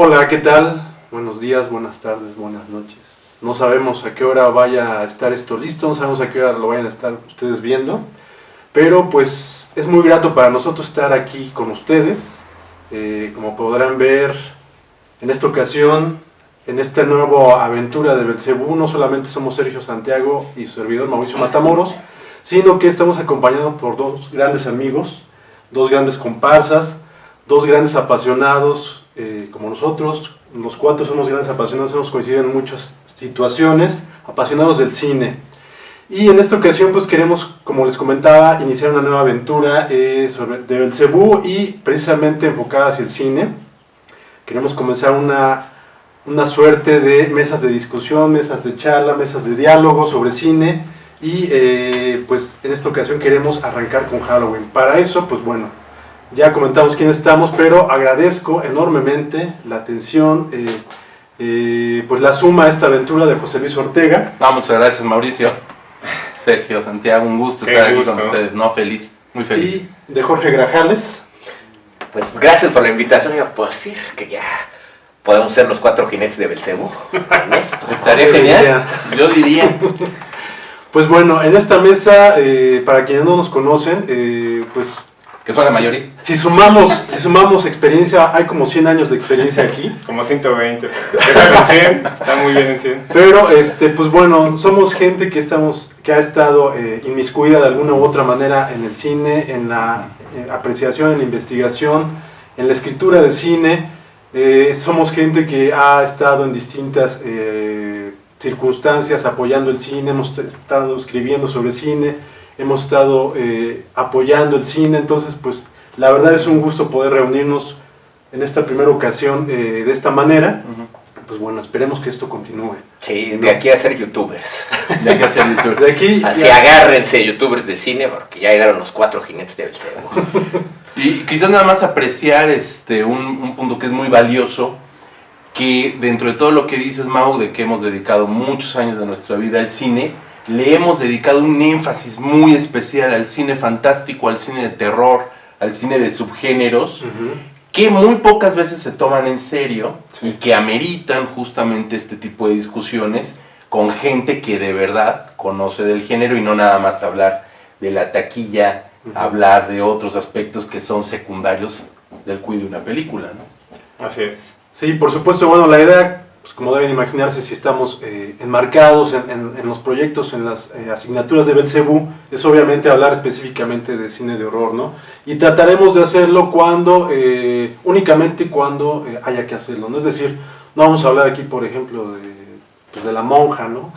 Hola, ¿qué tal? Buenos días, buenas tardes, buenas noches. No sabemos a qué hora vaya a estar esto listo, no sabemos a qué hora lo vayan a estar ustedes viendo, pero pues es muy grato para nosotros estar aquí con ustedes. Como podrán ver, en esta ocasión, en esta nueva aventura de Belcebú, no solamente somos Sergio Santiago y su servidor Mauricio Matamoros, sino que estamos acompañados por dos grandes amigos, dos grandes comparsas, dos grandes apasionados como nosotros. Los cuatro somos grandes apasionados, hemos coincidido en muchas situaciones, apasionados del cine. Y en esta ocasión pues queremos, como les comentaba, iniciar una nueva aventura de Belcebú y precisamente enfocada hacia el cine. Queremos comenzar una suerte de mesas de discusión, mesas de charla, mesas de diálogo sobre cine y pues en esta ocasión queremos arrancar con Halloween. Para eso, pues bueno, ya comentamos quién estamos, pero agradezco enormemente la atención, pues la suma a esta aventura de José Luis Ortega. No, muchas gracias, Mauricio. Sergio, Santiago, un gusto estar aquí con ustedes, ¿no? Feliz, muy feliz. Y de Jorge Grajales. Pues gracias por la invitación, yo puedo decir que ya podemos ser los cuatro jinetes de Belcebú. Estaría genial, yo diría. Pues bueno, en esta mesa, para quienes no nos conocen, pues... Que son la mayoría. Si sumamos experiencia, hay como 100 años de experiencia aquí. Como 120. Déjalo en 100, está muy bien en 100. Pero, pues bueno, somos gente que ha estado inmiscuida de alguna u otra manera en el cine, en la apreciación, en la investigación, en la escritura de cine. Somos gente que ha estado en distintas circunstancias apoyando el cine, hemos estado escribiendo sobre cine, hemos estado apoyando el cine. Entonces pues la verdad es un gusto poder reunirnos en esta primera ocasión de esta manera. Pues bueno, esperemos que esto continúe. Sí, de aquí a ser youtubers. De aquí a ser youtubers. De aquí así ya. Agárrense youtubers de cine porque ya llegaron los cuatro jinetes de Belcebú. Y quizás nada más apreciar un punto que es muy valioso, que dentro de todo lo que dices, Mau, de que hemos dedicado muchos años de nuestra vida al cine, le hemos dedicado un énfasis muy especial al cine fantástico, al cine de terror, al cine de subgéneros, que muy pocas veces se toman en serio y que ameritan justamente este tipo de discusiones con gente que de verdad conoce del género y no nada más hablar de la taquilla, hablar de otros aspectos que son secundarios del cuidado de una película, ¿no? Así es. Sí, por supuesto. Bueno, la idea, pues como deben imaginarse, si estamos enmarcados en los proyectos, en las asignaturas de Belcebú, es obviamente hablar específicamente de cine de horror, ¿no? Y trataremos de hacerlo únicamente cuando haya que hacerlo, ¿no? Es decir, no vamos a hablar aquí, por ejemplo, de La Monja, ¿no?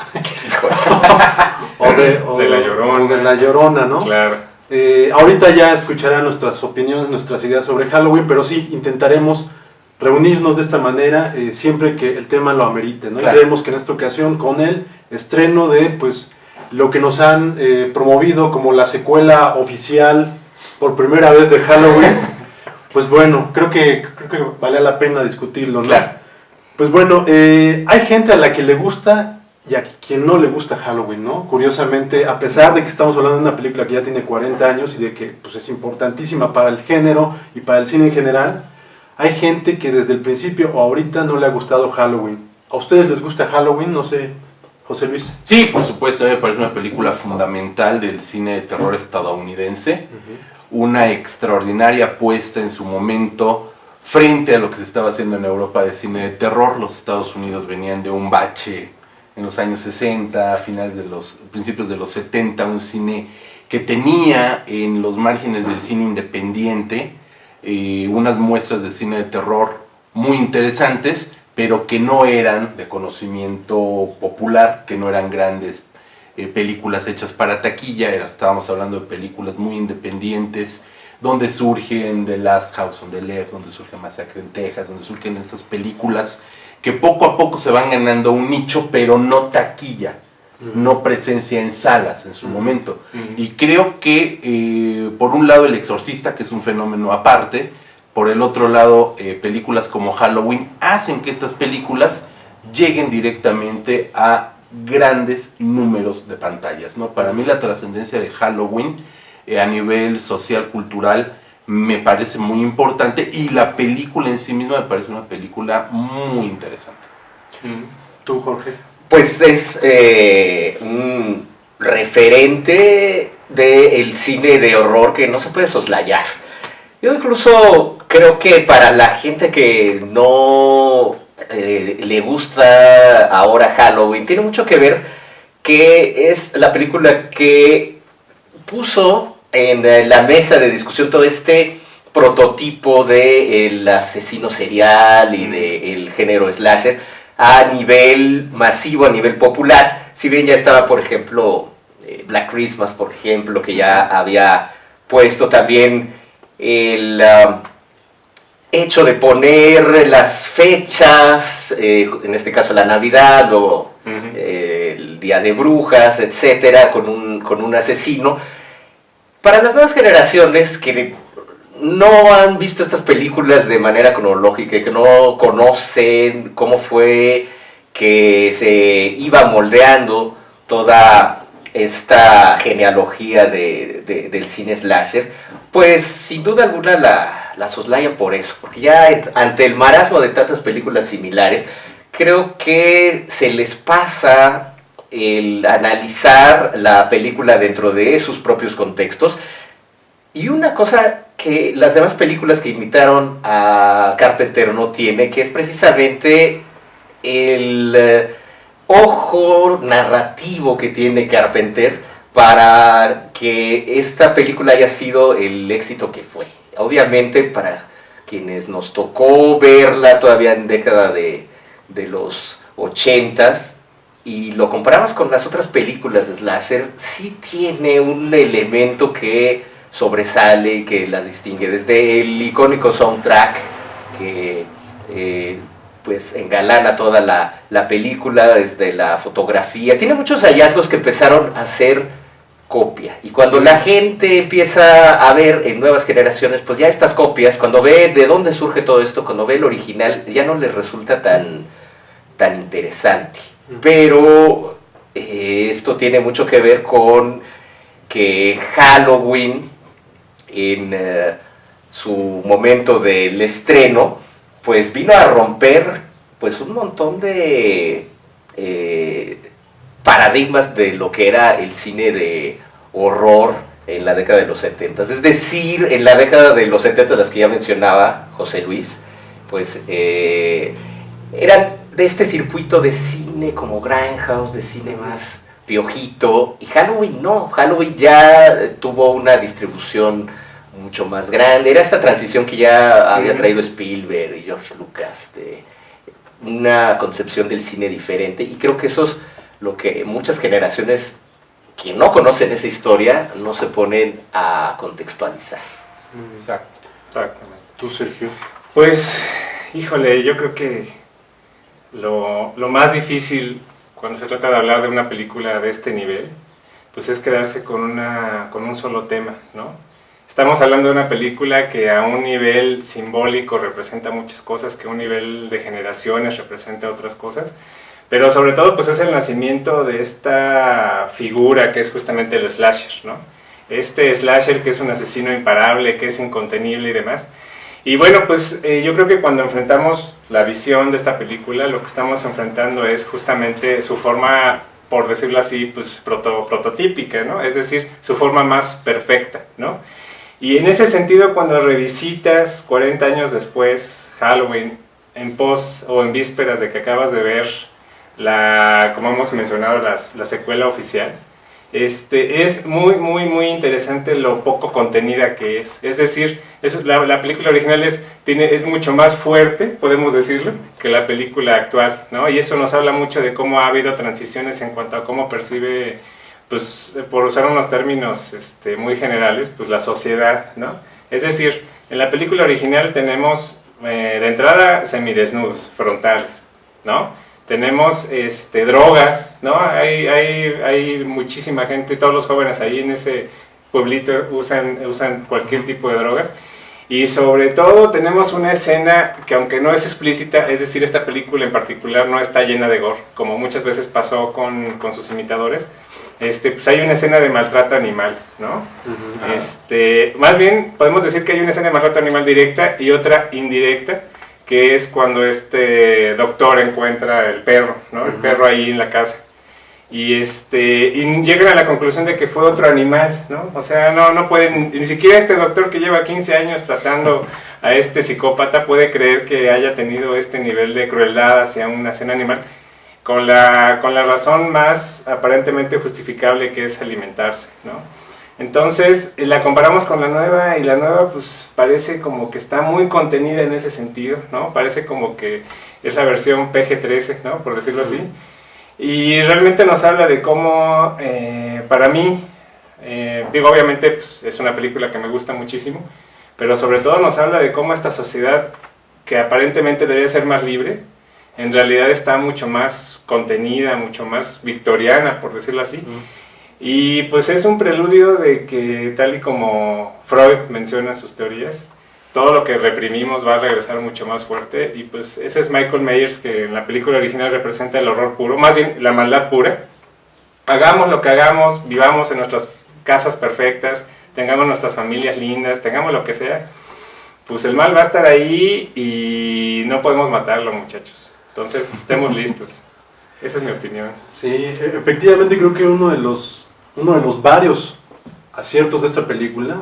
o de La Llorona. De La Llorona, ¿no? Claro. Ahorita ya escucharán nuestras opiniones, nuestras ideas sobre Halloween, pero sí intentaremos reunirnos de esta manera siempre que el tema lo amerite, ¿no? Claro. Y creemos que en esta ocasión, con el estreno de pues lo que nos han promovido como la secuela oficial por primera vez de Halloween, pues bueno, creo que vale la pena discutirlo, ¿no? Claro. Pues bueno, hay gente a la que le gusta y a quien no le gusta Halloween, ¿no? Curiosamente, a pesar de que estamos hablando de una película que ya tiene 40 años y de que pues, es importantísima para el género y para el cine en general, hay gente que desde el principio o ahorita no le ha gustado Halloween. ¿A ustedes les gusta Halloween? No sé, José Luis. Sí, por supuesto, me parece una película fundamental del cine de terror estadounidense. Una extraordinaria apuesta en su momento frente a lo que se estaba haciendo en Europa de cine de terror. Los Estados Unidos venían de un bache en los años 60, principios de los 70, un cine que tenía en los márgenes del cine independiente unas muestras de cine de terror muy interesantes, pero que no eran de conocimiento popular, que no eran grandes películas hechas para taquilla. Estábamos hablando de películas muy independientes, donde surgen The Last House on the Left, donde surge Masacre en Texas, donde surgen estas películas que poco a poco se van ganando un nicho, pero no taquilla, no presencia en salas en su momento. Y creo que por un lado El Exorcista, que es un fenómeno aparte, por el otro lado películas como Halloween hacen que estas películas lleguen directamente a grandes números de pantallas, ¿no? Para mí la trascendencia de Halloween a nivel social, cultural, me parece muy importante, y la película en sí misma me parece una película muy interesante. ¿Tú, Jorge? Pues es un referente del cine de horror que no se puede soslayar. Yo incluso creo que para la gente que no le gusta ahora Halloween, tiene mucho que ver que es la película que puso en la mesa de discusión todo este prototipo del asesino serial y del género slasher a nivel masivo, a nivel popular. Si bien ya estaba, por ejemplo, Black Christmas, por ejemplo, que ya había puesto también el hecho de poner las fechas, en este caso la Navidad, luego el Día de Brujas, etcétera, con un asesino. Para las nuevas generaciones que no han visto estas películas de manera cronológica, que no conocen cómo fue que se iba moldeando toda esta genealogía del cine slasher, pues sin duda alguna la soslayan por eso, porque ya ante el marasmo de tantas películas similares, creo que se les pasa el analizar la película dentro de sus propios contextos. Y una cosa que las demás películas que imitaron a Carpenter no tiene, que es precisamente el ojo narrativo que tiene Carpenter para que esta película haya sido el éxito que fue. Obviamente para quienes nos tocó verla todavía en década de los 80s, y lo comparamos con las otras películas de slasher, sí tiene un elemento que sobresale, que las distingue, desde el icónico soundtrack que pues engalana toda la película, desde la fotografía. Tiene muchos hallazgos que empezaron a ser copia, y cuando la gente empieza a ver en nuevas generaciones pues ya estas copias, cuando ve de dónde surge todo esto, cuando ve el original, ya no les resulta tan interesante. Pero esto tiene mucho que ver con que Halloween, en su momento del estreno, pues vino a romper pues un montón de paradigmas de lo que era el cine de horror en la década de los 70. Es decir, en la década de los 70, las que ya mencionaba José Luis, pues eran de este circuito de cine como Grindhouse, de cine más piojito, y Halloween no. Halloween ya tuvo una distribución mucho más grande. Era esta transición que ya había traído Spielberg y George Lucas, de una concepción del cine diferente, y creo que eso es lo que muchas generaciones que no conocen esa historia no se ponen a contextualizar. Exacto. Exactamente. ¿Tú, Sergio? Pues, híjole, yo creo que lo más difícil cuando se trata de hablar de una película de este nivel, pues es quedarse con un solo tema, ¿no? Estamos hablando de una película que a un nivel simbólico representa muchas cosas, que a un nivel de generaciones representa otras cosas, pero sobre todo pues es el nacimiento de esta figura que es justamente el slasher, ¿no? Este slasher que es un asesino imparable, que es incontenible y demás. Y bueno, pues yo creo que cuando enfrentamos la visión de esta película, lo que estamos enfrentando es justamente su forma, por decirlo así, pues prototípica, ¿no? Es decir, su forma más perfecta, ¿no? Y en ese sentido, cuando revisitas 40 años después Halloween, en pos o en vísperas de que acabas de ver como hemos mencionado, la secuela oficial, es muy interesante lo poco contenida que es. Es decir, la película original es mucho más fuerte, podemos decirlo, que la película actual, ¿no? Y eso nos habla mucho de cómo ha habido transiciones en cuanto a cómo percibe, pues, por usar unos términos muy generales, pues la sociedad, ¿no? Es decir, en la película original tenemos de entrada semidesnudos, frontales, ¿no? Tenemos drogas, ¿no? Hay muchísima gente, todos los jóvenes ahí en ese pueblito usan cualquier tipo de drogas. Y sobre todo tenemos una escena que aunque no es explícita, es decir, esta película en particular no está llena de gore, como muchas veces pasó con sus imitadores, pues hay una escena de maltrato animal, ¿no? Más bien podemos decir que hay una escena de maltrato animal directa y otra indirecta, que es cuando este doctor encuentra el perro, ¿no? El perro ahí en la casa. Y llegan a la conclusión de que fue otro animal, ¿no? O sea, no pueden, ni siquiera este doctor que lleva 15 años tratando a este psicópata puede creer que haya tenido este nivel de crueldad hacia una escena animal, con la razón más aparentemente justificable, que es alimentarse, ¿no? Entonces, la comparamos con la nueva, y la nueva pues parece como que está muy contenida en ese sentido, ¿no? Parece como que es la versión PG-13, ¿no? Por decirlo así. Y realmente nos habla de cómo, para mí, obviamente pues, es una película que me gusta muchísimo, pero sobre todo nos habla de cómo esta sociedad, que aparentemente debería ser más libre, en realidad está mucho más contenida, mucho más victoriana, por decirlo así. Y pues es un preludio de que, tal y como Freud menciona en sus teorías, todo lo que reprimimos va a regresar mucho más fuerte, y pues ese es Michael Myers, que en la película original representa el horror puro, más bien la maldad pura. Hagamos lo que hagamos, vivamos en nuestras casas perfectas, tengamos nuestras familias lindas, tengamos lo que sea, pues el mal va a estar ahí y no podemos matarlo, muchachos. Entonces, estemos listos. Esa es mi opinión. Sí, efectivamente creo que uno de los varios aciertos de esta película,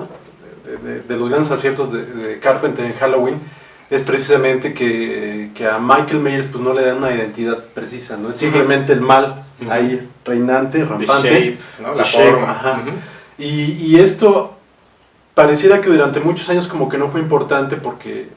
de los grandes aciertos de Carpenter en Halloween, es precisamente que a Michael Myers pues no le dan una identidad precisa, ¿no? Es simplemente el mal ahí reinante, rampante. The shape, ¿no? La shape, forma. ajá. Y esto pareciera que durante muchos años como que no fue importante, porque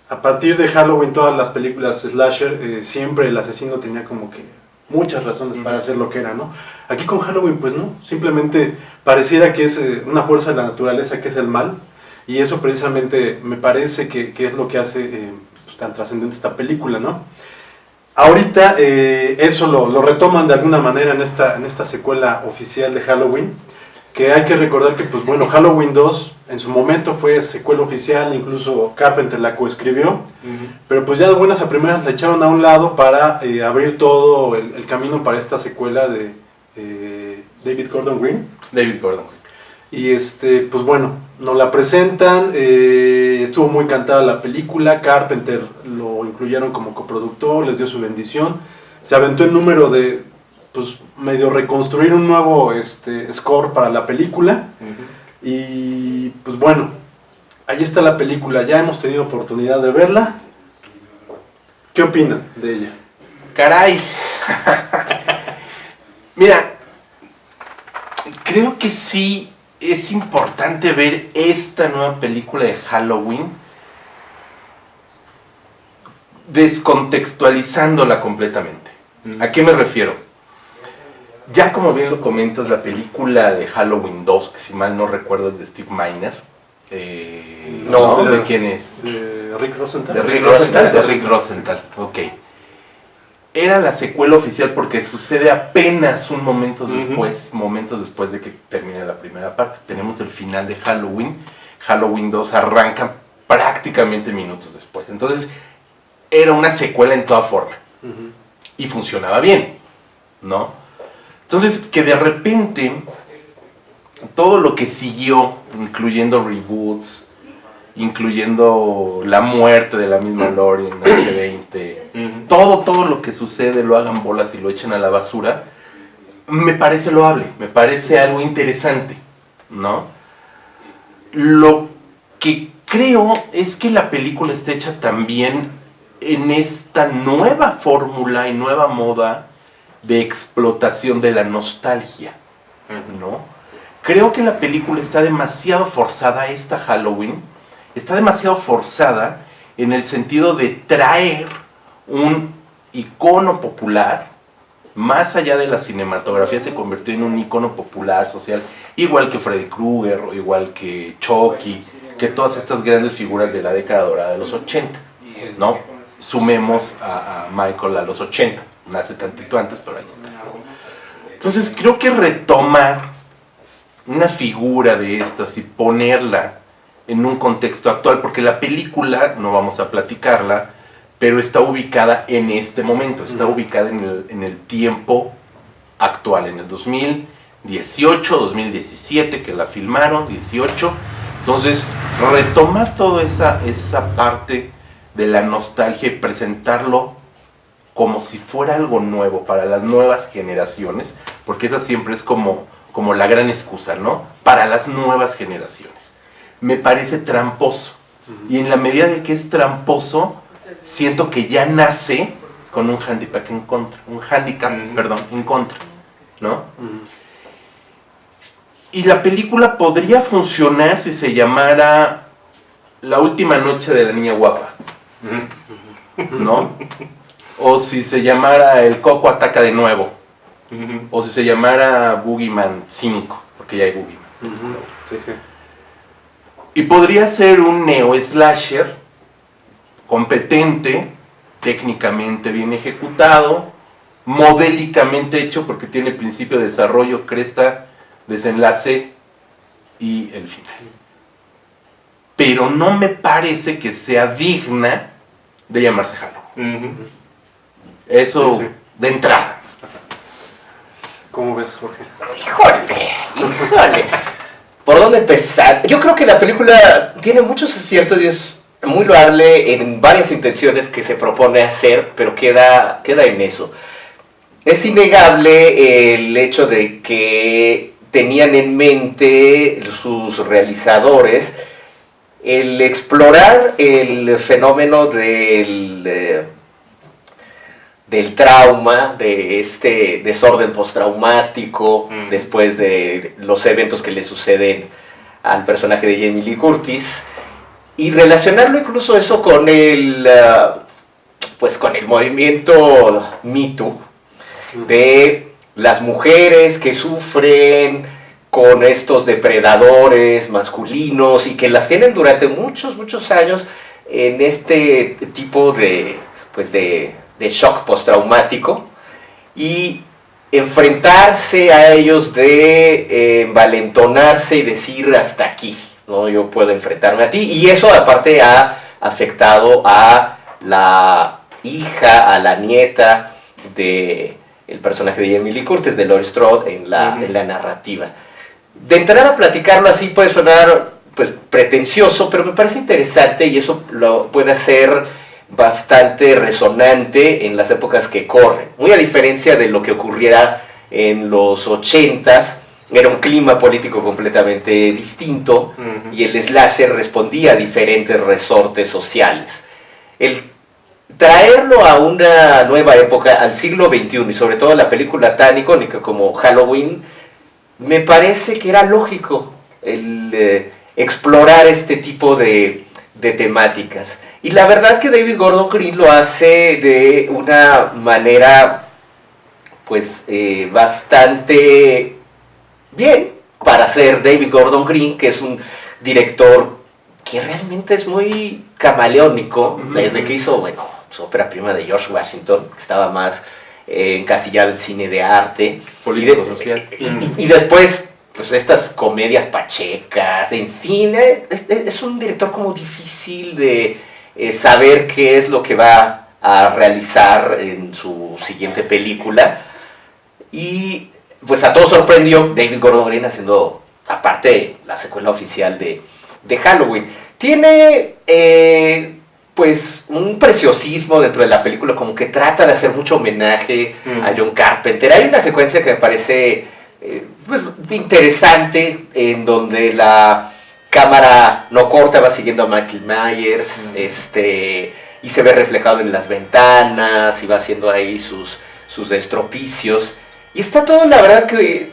a partir de Halloween todas las películas slasher, siempre el asesino tenía como que muchas razones para hacer lo que era, ¿no? Aquí con Halloween pues no, simplemente pareciera que es una fuerza de la naturaleza, que es el mal, y eso precisamente me parece que es lo que hace pues, tan trascendente esta película, ¿no? Ahorita eso lo retoman de alguna manera en esta secuela oficial de Halloween, que hay que recordar que pues bueno, Halloween 2 en su momento fue secuela oficial, incluso Carpenter la coescribió, pero pues ya de buenas a primeras la echaron a un lado para abrir todo el camino para esta secuela de David Gordon Green. David Gordon. Y pues bueno, nos la presentan, estuvo muy cantada la película, Carpenter lo incluyeron como coproductor, les dio su bendición, se aventó el número de pues medio reconstruir un nuevo score para la película. Y pues bueno, ahí está la película, ya hemos tenido oportunidad de verla. ¿Qué opinan de ella? Caray. Mira, creo que sí es importante ver esta nueva película de Halloween descontextualizándola completamente. ¿A qué me refiero? Ya como bien lo comentas, la película de Halloween 2, que si mal no recuerdo es de Steve Miner. No, ¿de quién es? De Rick Rosenthal. De Rick Rosenthal. De Rick Rosenthal, ok. Era la secuela oficial porque sucede apenas momentos después de que termine la primera parte. Tenemos el final de Halloween. Halloween 2 arranca prácticamente minutos después. Entonces, era una secuela en toda forma. Y funcionaba bien, ¿no? Entonces, que de repente, todo lo que siguió, incluyendo reboots, incluyendo la muerte de la misma Laurie en H20, todo lo que sucede lo hagan bolas y lo echen a la basura, me parece loable, me parece algo interesante, ¿no? Lo que creo es que la película está hecha también en esta nueva fórmula y nueva moda de explotación de la nostalgia, ¿no? Creo que la película está demasiado forzada, esta Halloween, está demasiado forzada en el sentido de traer un icono popular, más allá de la cinematografía, se convirtió en un icono popular, social, igual que Freddy Krueger, o igual que Chucky, que todas estas grandes figuras de la década dorada de los 80, ¿no? Sumemos a Michael a los 80, nace tantito antes, pero ahí está. Entonces creo que retomar una figura de estas y ponerla en un contexto actual, porque la película, no vamos a platicarla, pero está ubicada en este momento, está ubicada en el tiempo actual, en el 2018, 2017, que la filmaron, 18. Entonces, retomar toda esa parte de la nostalgia y presentarlo como si fuera algo nuevo para las nuevas generaciones, porque esa siempre es como la gran excusa, ¿no? Para las nuevas generaciones. Me parece tramposo. Y en la medida de que es tramposo, siento que ya nace con un handicap en contra, en contra, ¿no? Y la película podría funcionar si se llamara La última noche de la niña guapa, ¿no? O si se llamara El Coco ataca de nuevo, o si se llamara Boogeyman 5, porque ya hay Boogeyman. Sí, sí. Y podría ser un neo-slasher competente, técnicamente bien ejecutado, modélicamente hecho porque tiene principio, desarrollo, cresta, desenlace y el final. Pero no me parece que sea digna de llamarse Halloween. Eso Sí, sí. de entrada. ¿Cómo ves, Jorge? Híjole. ¿Por dónde empezar? Yo creo que la película tiene muchos aciertos y es muy loable en varias intenciones que se propone hacer, pero queda en eso. Es innegable el hecho de que tenían en mente sus realizadores el explorar el fenómeno del trauma, de este desorden postraumático, después de los eventos que le suceden al personaje de Jamie Lee Curtis, y relacionarlo incluso eso con el movimiento Me Too, de las mujeres que sufren con estos depredadores masculinos y que las tienen durante muchos años en este tipo de shock postraumático, y enfrentarse a ellos, de envalentonarse y decir hasta aquí, ¿no? Yo puedo enfrentarme a ti, y eso aparte ha afectado a la hija, a la nieta de el personaje de Jamie Lee Curtis, de Laurie Strode, en la narrativa. De entrar a platicarlo así puede sonar pues pretencioso, pero me parece interesante, y eso lo puede hacer bastante resonante en las épocas que corren. Muy a diferencia de lo que ocurriera en los 80s, era un clima político completamente distinto, y el slasher respondía a diferentes resortes sociales. El traerlo a una nueva época, al siglo XXI, y sobre todo a la película tan icónica como Halloween, me parece que era lógico el explorar este tipo de temáticas. Y la verdad que David Gordon Green lo hace de una manera pues bastante bien para ser David Gordon Green, que es un director que realmente es muy camaleónico, desde que hizo, su ópera prima de George Washington, que estaba más encasillado en cine de arte. Político, social. Y después, pues estas comedias pachecas, en fin, es un director como difícil de saber qué es lo que va a realizar en su siguiente película. Y pues a todos sorprendió David Gordon Green haciendo, aparte, la secuela oficial de Halloween. Tiene pues un preciosismo dentro de la película, como que trata de hacer mucho homenaje a John Carpenter. Hay una secuencia que me parece pues interesante, en donde la cámara no corta, va siguiendo a Michael Myers, y se ve reflejado en las ventanas, y va haciendo ahí sus estropicios. Y está todo, la verdad, que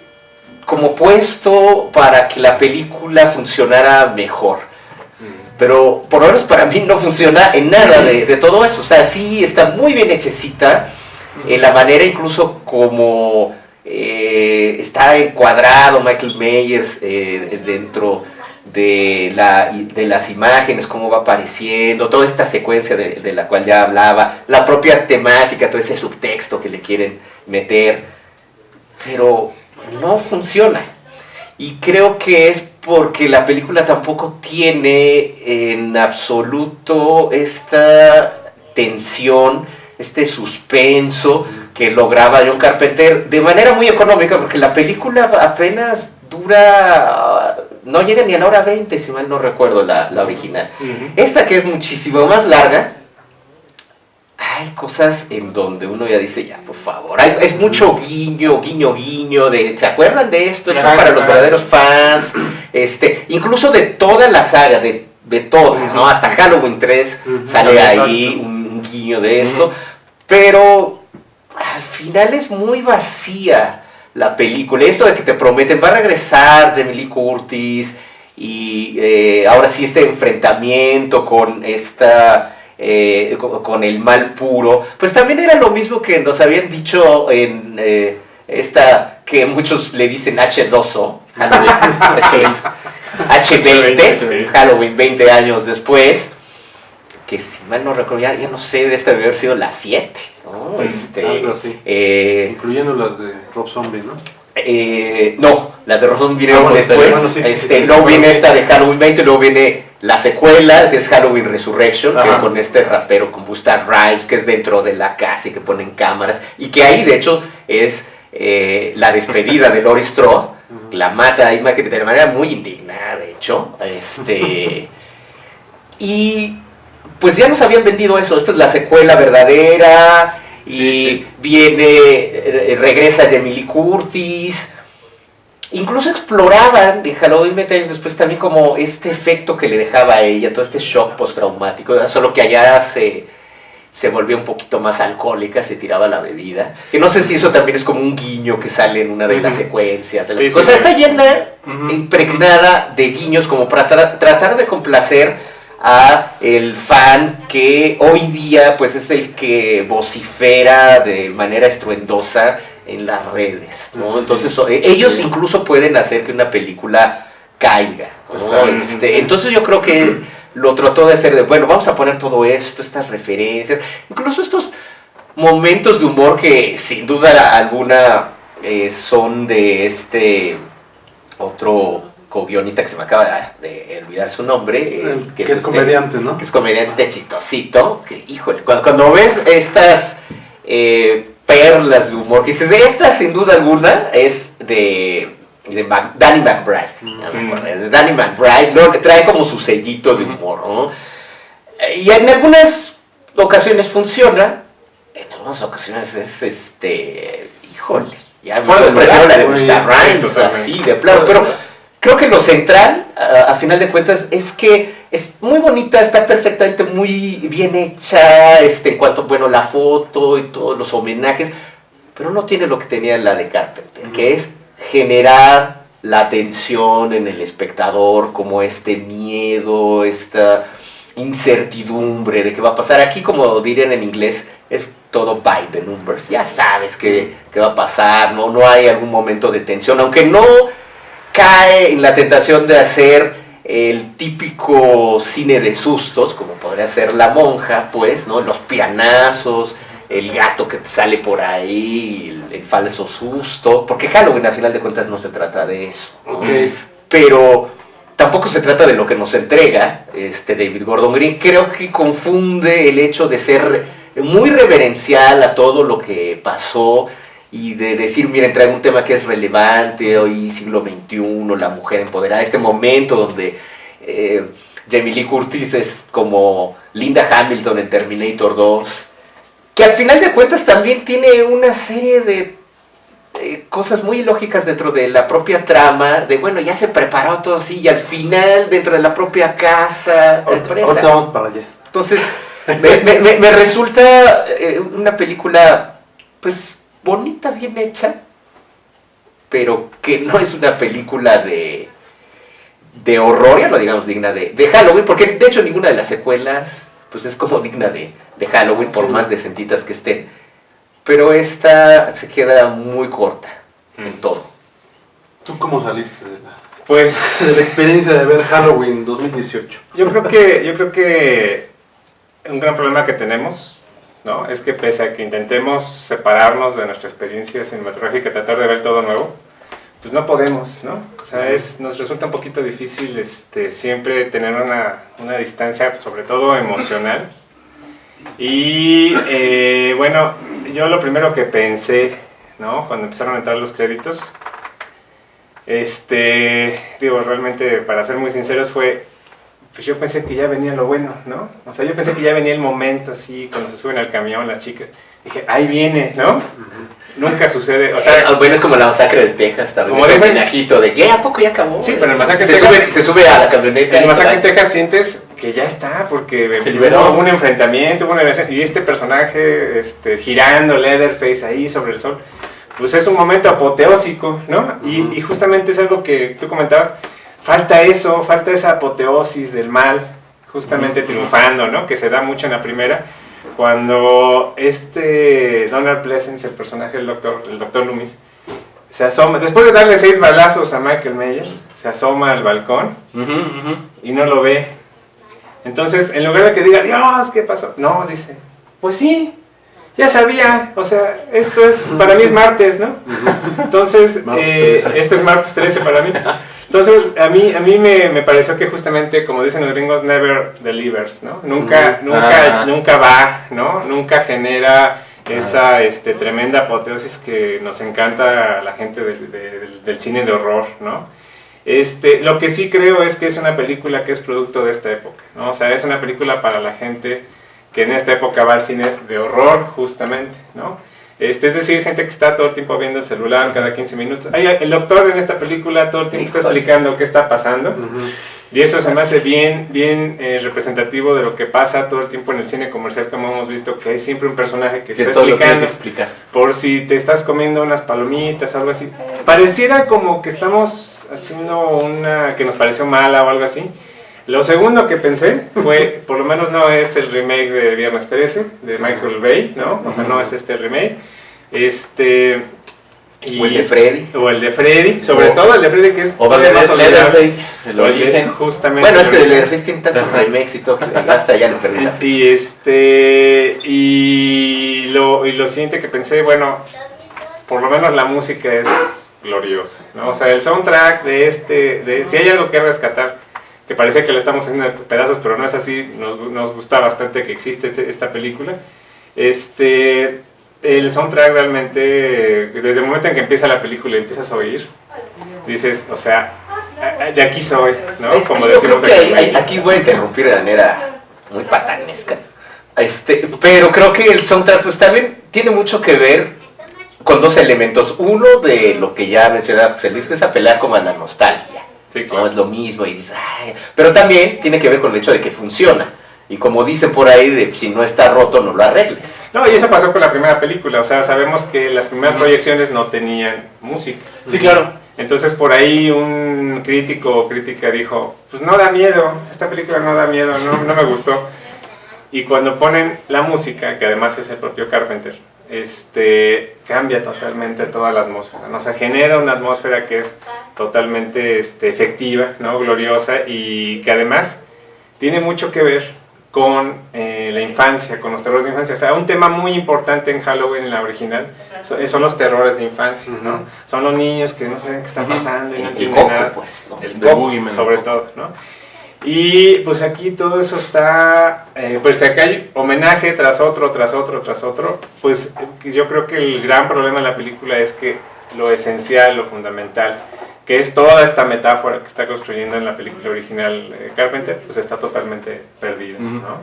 como puesto para que la película funcionara mejor. Pero por lo menos para mí no funciona en nada de todo eso. O sea, sí está muy bien hechecita, en la manera incluso como está encuadrado Michael Myers dentro de las imágenes, cómo va apareciendo, toda esta secuencia de la cual ya hablaba, la propia temática, todo ese subtexto que le quieren meter, pero no funciona. Y creo que es porque la película tampoco tiene en absoluto esta tensión, este suspenso que lograba John Carpenter de manera muy económica, porque la película apenas dura, no llega ni a la hora 20, si mal no recuerdo, la original. Esta, que es muchísimo más larga, hay cosas en donde uno ya dice, ya, por favor, es mucho guiño, ¿se acuerdan de esto? Esto es para los verdaderos fans, incluso de toda la saga, de toda, ¿no? Hasta Halloween 3 sale ahí un guiño de esto, pero al final es muy vacía la película. Esto de que te prometen, va a regresar Jamie Lee Curtis, y ahora sí este enfrentamiento con con el mal puro, pues también era lo mismo que nos habían dicho en esta que muchos le dicen H2O, H20, sí. Halloween 20 años después, que si mal no recuerdo, ya no sé, de esta debe haber sido la 7, ¿no? Algo así. Incluyendo las de Rob Zombie, ¿no? No, las de Rob Zombie vinieron después. Bueno, sí. Luego viene esta de Halloween 20, luego viene la secuela, que es Halloween Resurrection, que con este rapero, con Busta Rhymes, que es dentro de la casa y que ponen cámaras, y que ahí de hecho es la despedida de Laurie Strode, la mata ahí de manera muy indignada, de hecho, y pues ya nos habían vendido eso. Esta es la secuela verdadera, y regresa Jamie Lee Curtis. Incluso exploraban en Halloween 20 años después también como este efecto que le dejaba a ella, todo este shock postraumático, solo que allá se volvió un poquito más alcohólica, se tiraba la bebida, que no sé si eso también es como un guiño que sale en una de las secuencias. O sea, está llena, impregnada de guiños como para tratar de complacer a el fan que hoy día pues es el que vocifera de manera estruendosa en las redes, ¿no? Sí. Entonces ellos incluso pueden hacer que una película caiga, ¿no? Entonces yo creo que lo trató de hacer bueno, vamos a poner todo esto, estas referencias, incluso estos momentos de humor que sin duda alguna son de otro co-guionista que se me acaba de olvidar su nombre, que es comediante, ¿no? Que es comediante, chistosito, que híjole, cuando ves estas perlas de humor, que dices, esta sin duda alguna es de Danny McBride, de Danny McBride, ¿no? Trae como su sellito de humor, ¿no? Y en algunas ocasiones funciona, en algunas ocasiones es híjole, ya prefiero la de Busta Rhymes, así de plano, pero creo que lo central, a final de cuentas, es que es muy bonita, está perfectamente muy bien hecha, en cuanto, bueno, la foto y todos los homenajes, pero no tiene lo que tenía la de Carpenter, que es generar la tensión en el espectador, como este miedo, esta incertidumbre de qué va a pasar. Aquí, como dirían en inglés, es todo by the numbers, ya sabes qué va a pasar, no hay algún momento de tensión, aunque no cae en la tentación de hacer el típico cine de sustos, como podría ser La Monja, pues, ¿no? Los pianazos, el gato que te sale por ahí, el falso susto, porque Halloween, al final de cuentas, no se trata de eso, ¿no? Pero tampoco se trata de lo que nos entrega David Gordon Green. Creo que confunde el hecho de ser muy reverencial a todo lo que pasó, y de decir, miren, traigo un tema que es relevante, hoy siglo XXI, la mujer empoderada, este momento donde Jamie Lee Curtis es como Linda Hamilton en Terminator 2, que al final de cuentas también tiene una serie de cosas muy ilógicas dentro de la propia trama, de bueno, ya se preparó todo así, y al final, dentro de la propia casa, Ahorita vamos para allá. Entonces, me resulta una película, pues, bonita, bien hecha, pero que no es una película de horror, ya no digamos digna de Halloween, porque de hecho ninguna de las secuelas pues es como digna de Halloween, por más decentitas que estén, pero esta se queda muy corta en todo. ¿Tú cómo saliste de la experiencia de ver Halloween 2018? Yo creo que un gran problema que tenemos, ¿no? Es que pese a que intentemos separarnos de nuestra experiencia cinematográfica y tratar de ver todo nuevo, pues no podemos, ¿no? O sea, nos resulta un poquito difícil siempre tener una distancia, sobre todo emocional. Y bueno, yo lo primero que pensé, ¿no? Cuando empezaron a entrar los créditos, digo, realmente, para ser muy sinceros, pues yo pensé que ya venía lo bueno, ¿no? O sea, yo pensé que ya venía el momento, así, cuando se suben al camión las chicas. Dije, ahí viene, ¿no? Nunca sucede, o sea... bueno, es como la masacre de Texas también. Como dicen... de, ¿ya? ¿A poco ya acabó? Sí, pero el masacre de Texas... Se sube a la camioneta. El masacre en Texas sientes que ya está, porque se liberó. Hubo un enfrentamiento, y este personaje girando, Leatherface ahí sobre el sol, pues es un momento apoteósico, ¿no? Y justamente es algo que tú comentabas, falta esa apoteosis del mal, justamente triunfando, ¿no? Que se da mucho en la primera, cuando Donald Pleasence, el personaje del doctor Loomis, se asoma, después de darle 6 balazos a Michael Myers, se asoma al balcón y no lo ve. Entonces, en lugar de que diga, Dios, ¿qué pasó? No, dice, pues sí, ya sabía, o sea, para mí es martes, ¿no? Entonces, esto es martes 13 para mí. Entonces, a mí me pareció que justamente, como dicen los gringos, never delivers, ¿no? Nunca va, ¿no? Nunca genera esa tremenda apoteosis que nos encanta a la gente del cine de horror, ¿no? Lo que sí creo es que es una película que es producto de esta época, ¿no? O sea, es una película para la gente que en esta época va al cine de horror, justamente, ¿no? Es decir, gente que está todo el tiempo viendo el celular cada 15 minutos. El doctor en esta película todo el tiempo está explicando qué está pasando. Y eso se me hace bien representativo de lo que pasa todo el tiempo en el cine comercial, como hemos visto, que hay siempre un personaje que está explicando. Por si te estás comiendo unas palomitas o algo así. Pareciera como que estamos haciendo que nos pareció mala o algo así. Lo segundo que pensé fue, por lo menos no es el remake de Viernes 13, de Michael Bay, ¿no? O sea, no es este remake. O el de Freddy. O el de Freddy, sobre todo el de Freddy, que es... O el de Leatherface, el origen. Justamente. Bueno, es que el Leatherface tiene tantos remakes y todo, que hasta ya lo perdí. Y lo siguiente que pensé, bueno, por lo menos la música es gloriosa, ¿no? O sea, el soundtrack si hay algo que rescatar, que parecía que lo estamos haciendo de pedazos, pero no es así, nos gusta bastante que existe esta película. El soundtrack realmente, desde el momento en que empieza la película y empiezas a oír, dices, o sea, de aquí soy, ¿no? Como decimos aquí voy a interrumpir de manera muy patanesca. Pero creo que el soundtrack pues también tiene mucho que ver con 2 elementos. Uno, de lo que ya mencionaba José Luis, que es apelar como a la nostalgia. Sí, claro. No es lo mismo y dices, ay. Pero también tiene que ver con el hecho de que funciona. Y como dicen por ahí, si no está roto, no lo arregles. No, y eso pasó con la primera película. O sea, sabemos que las primeras proyecciones no tenían música. Sí, claro. Entonces, por ahí un crítico o crítica dijo, pues no da miedo, esta película no da miedo, no me gustó. Y cuando ponen la música, que además es el propio Carpenter, cambia totalmente toda la atmósfera, ¿no? O sea, genera una atmósfera que es totalmente efectiva, ¿no? Gloriosa, y que además tiene mucho que ver con la infancia, con los terrores de infancia. O sea, un tema muy importante en Halloween, en la original, son los terrores de infancia, ¿no? Son los niños que no saben qué está pasando y no entienden nada. Pues, ¿no? El Coco, sobre todo, ¿no? Y pues aquí todo eso está, pues acá hay homenaje tras otro, pues yo creo que el gran problema de la película es que lo esencial, lo fundamental, que es toda esta metáfora que está construyendo en la película original Carpenter, pues está totalmente perdida, ¿no?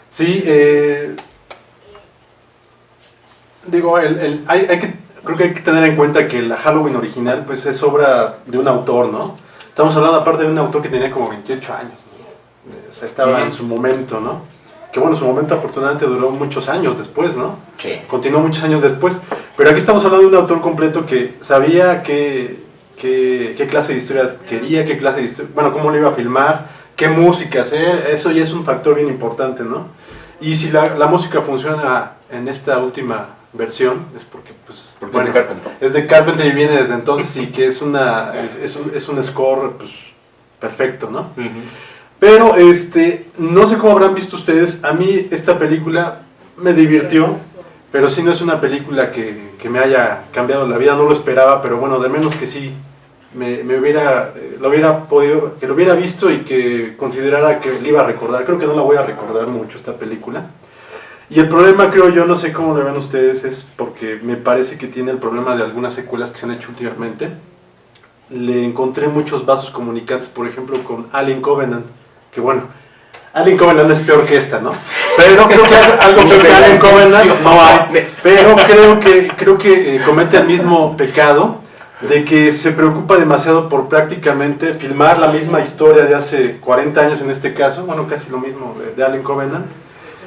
Sí, digo, creo que hay que tener en cuenta que la Halloween original pues es obra de un autor, ¿no? Estamos hablando aparte de un autor que tenía como 28 años, ¿no? O sea, estaba en su momento, ¿no? Que bueno, su momento afortunadamente duró muchos años después, ¿no? Sí. Continuó muchos años después. Pero aquí estamos hablando de un autor completo que sabía qué clase de historia quería, qué clase de historia, bueno, cómo lo iba a filmar, qué música hacer. Eso ya es un factor bien importante, ¿no? Y si la música funciona en esta última versión, es porque bueno, es de Carpenter. Es de Carpenter y viene desde entonces, y que es un score pues, perfecto, ¿no? Pero no sé cómo habrán visto ustedes, a mí esta película me divirtió, pero sí no es una película que me haya cambiado la vida, no lo esperaba, pero bueno, de menos que sí me hubiera, lo hubiera podido, que lo hubiera visto y que considerara que le iba a recordar. Creo que no la voy a recordar mucho esta película. Y el problema, creo yo, no sé cómo lo ven ustedes, es porque me parece que tiene el problema de algunas secuelas que se han hecho últimamente. Le encontré muchos vasos comunicantes, por ejemplo, con Alien Covenant, que bueno, Alien Covenant es peor que esta, ¿no? Pero creo que algo peor que Alien Covenant no hay, pero creo que comete el mismo pecado de que se preocupa demasiado por prácticamente filmar la misma historia de hace 40 años en este caso, bueno, casi lo mismo de Alien Covenant,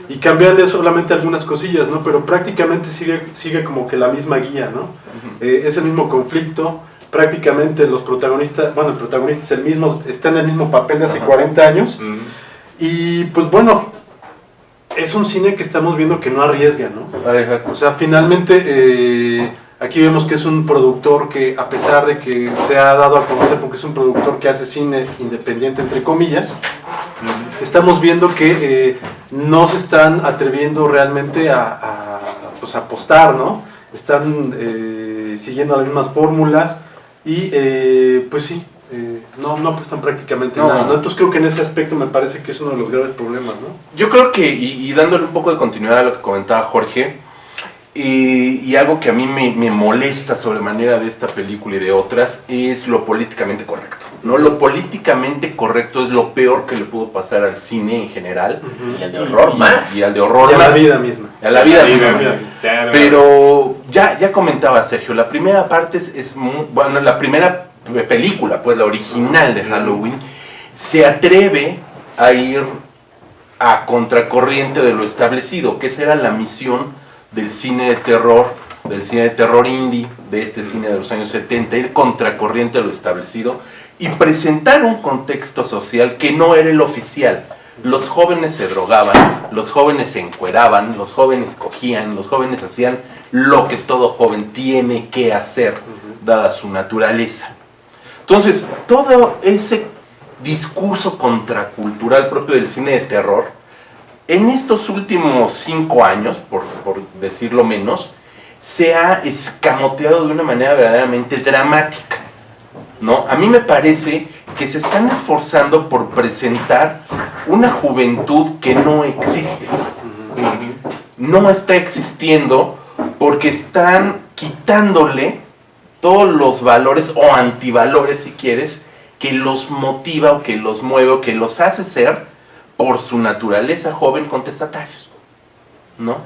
y cambiarle solamente algunas cosillas, ¿no? Pero prácticamente sigue como que la misma guía, ¿no? Es el mismo conflicto, prácticamente los protagonistas, bueno, el protagonista es el mismo, está en el mismo papel de hace 40 años, y pues bueno, es un cine que estamos viendo que no arriesga, ¿no? O sea, finalmente aquí vemos que es un productor que, a pesar de que se ha dado a conocer porque es un productor que hace cine independiente, entre comillas, estamos viendo que no se están atreviendo realmente pues, a apostar, ¿no? Están siguiendo las mismas fórmulas y pues sí, no apuestan prácticamente nada, ¿no? Entonces creo que en ese aspecto me parece que es uno de los graves problemas, ¿no? Yo creo que, y dándole un poco de continuidad a lo que comentaba Jorge, y algo que a mí me molesta sobremanera de esta película y de otras es lo políticamente correcto, ¿no? Lo políticamente correcto es lo peor que le pudo pasar al cine en general. Y al de horror más. Y al de horror Y a más. la vida misma. A la vida misma. Ya, Pero ya comentaba Sergio, la primera parte es muy, bueno, la primera película, pues la original de Halloween, se atreve a ir a contracorriente de lo establecido, que esa era la misión del cine de terror indie, de este cine de los años 70, ir contracorriente de lo establecido y presentar un contexto social que no era el oficial. Los jóvenes se drogaban, los jóvenes se encueraban, los jóvenes cogían, los jóvenes hacían lo que todo joven tiene que hacer, dada su naturaleza. Entonces, todo ese discurso contracultural propio del cine de terror, en estos últimos 5 años, por decirlo menos, se ha escamoteado de una manera verdaderamente dramática, ¿no? A mí me parece que se están esforzando por presentar una juventud que no existe. No está existiendo porque están quitándole todos los valores o antivalores, si quieres, que los motiva o que los mueve o que los hace ser por su naturaleza joven contestatarios, ¿no?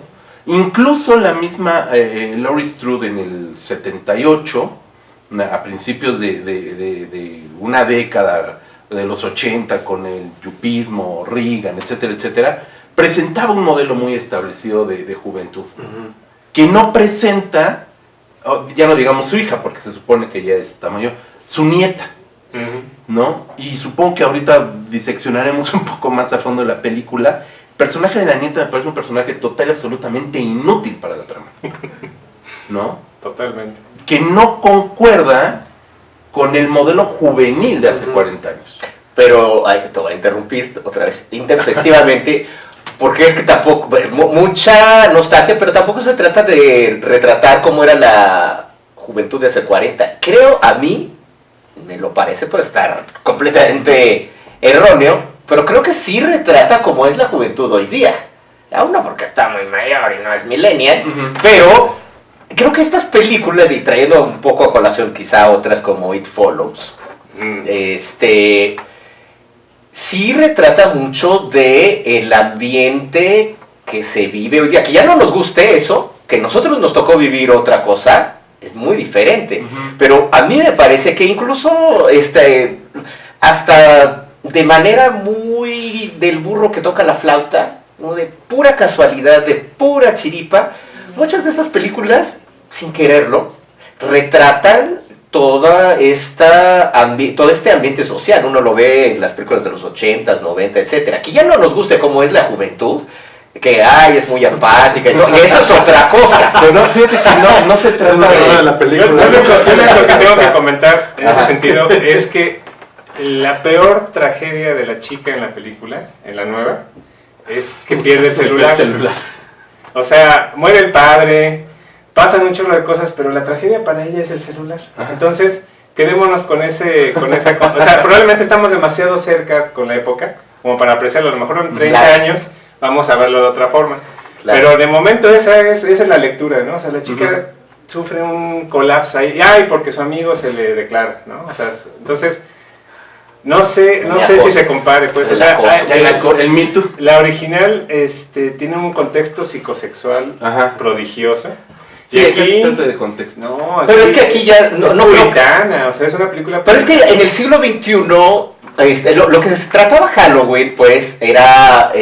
Incluso la misma Laurie Strode en el 78, a principios de una década de los 80, con el yupismo, Reagan, etcétera, etcétera, presentaba un modelo muy establecido de juventud, que no presenta, ya no digamos su hija, porque se supone que ya está mayor, su nieta, ¿no? Y supongo que ahorita diseccionaremos un poco más a fondo la película. El personaje de la nieta me parece un personaje total y absolutamente inútil para la trama, ¿no? Totalmente. Que no concuerda con el modelo juvenil de hace 40 años. Pero te voy a interrumpir otra vez, intempestivamente, porque es que tampoco, mucha nostalgia, pero tampoco se trata de retratar cómo era la juventud de hace 40. Creo, a mí, me lo parece, puede estar completamente erróneo, pero creo que sí retrata cómo es la juventud hoy día. A uno porque está muy mayor y no es millennial, pero creo que estas películas, y trayendo un poco a colación quizá otras como It Follows, sí retrata mucho de el ambiente que se vive hoy día. Que ya no nos guste eso, que nosotros nos tocó vivir otra cosa, es muy diferente. Pero a mí me parece que incluso hasta de manera muy del burro que toca la flauta, ¿no? De pura casualidad, de pura chiripa, muchas de esas películas, sin quererlo, retratan todo este ambiente social. Uno lo ve en las películas de los 80s, 90, etcétera. Que ya no nos guste cómo es la juventud, que es muy apática, y eso es otra cosa. Pero no, fíjate que no se trata de la película. Yo lo que tengo que comentar en ese sentido es que la peor tragedia de la chica en la película, en la nueva, es que pierde el celular. O sea, muere el padre, pasan un chorro de cosas, pero la tragedia para ella es el celular. Ajá. Entonces, quedémonos con esa... O sea, probablemente estamos demasiado cerca con la época, como para apreciarlo. A lo mejor en 30 Claro. años vamos a verlo de otra forma. Claro. Pero de momento esa es la lectura, ¿no? O sea, la chica sufre un colapso ahí, ay, porque su amigo se le declara, ¿no? O sea, entonces, no sé si se compare, pues, o sea, El Me Too. la original tiene un contexto psicosexual Ajá. prodigioso. Sí, Y aquí aquí, se trata de contexto. no, Pero es que aquí ya no no creo que- puritana, o sea, es una película Pero es que en el siglo XXI, lo que se trataba Halloween, pues, era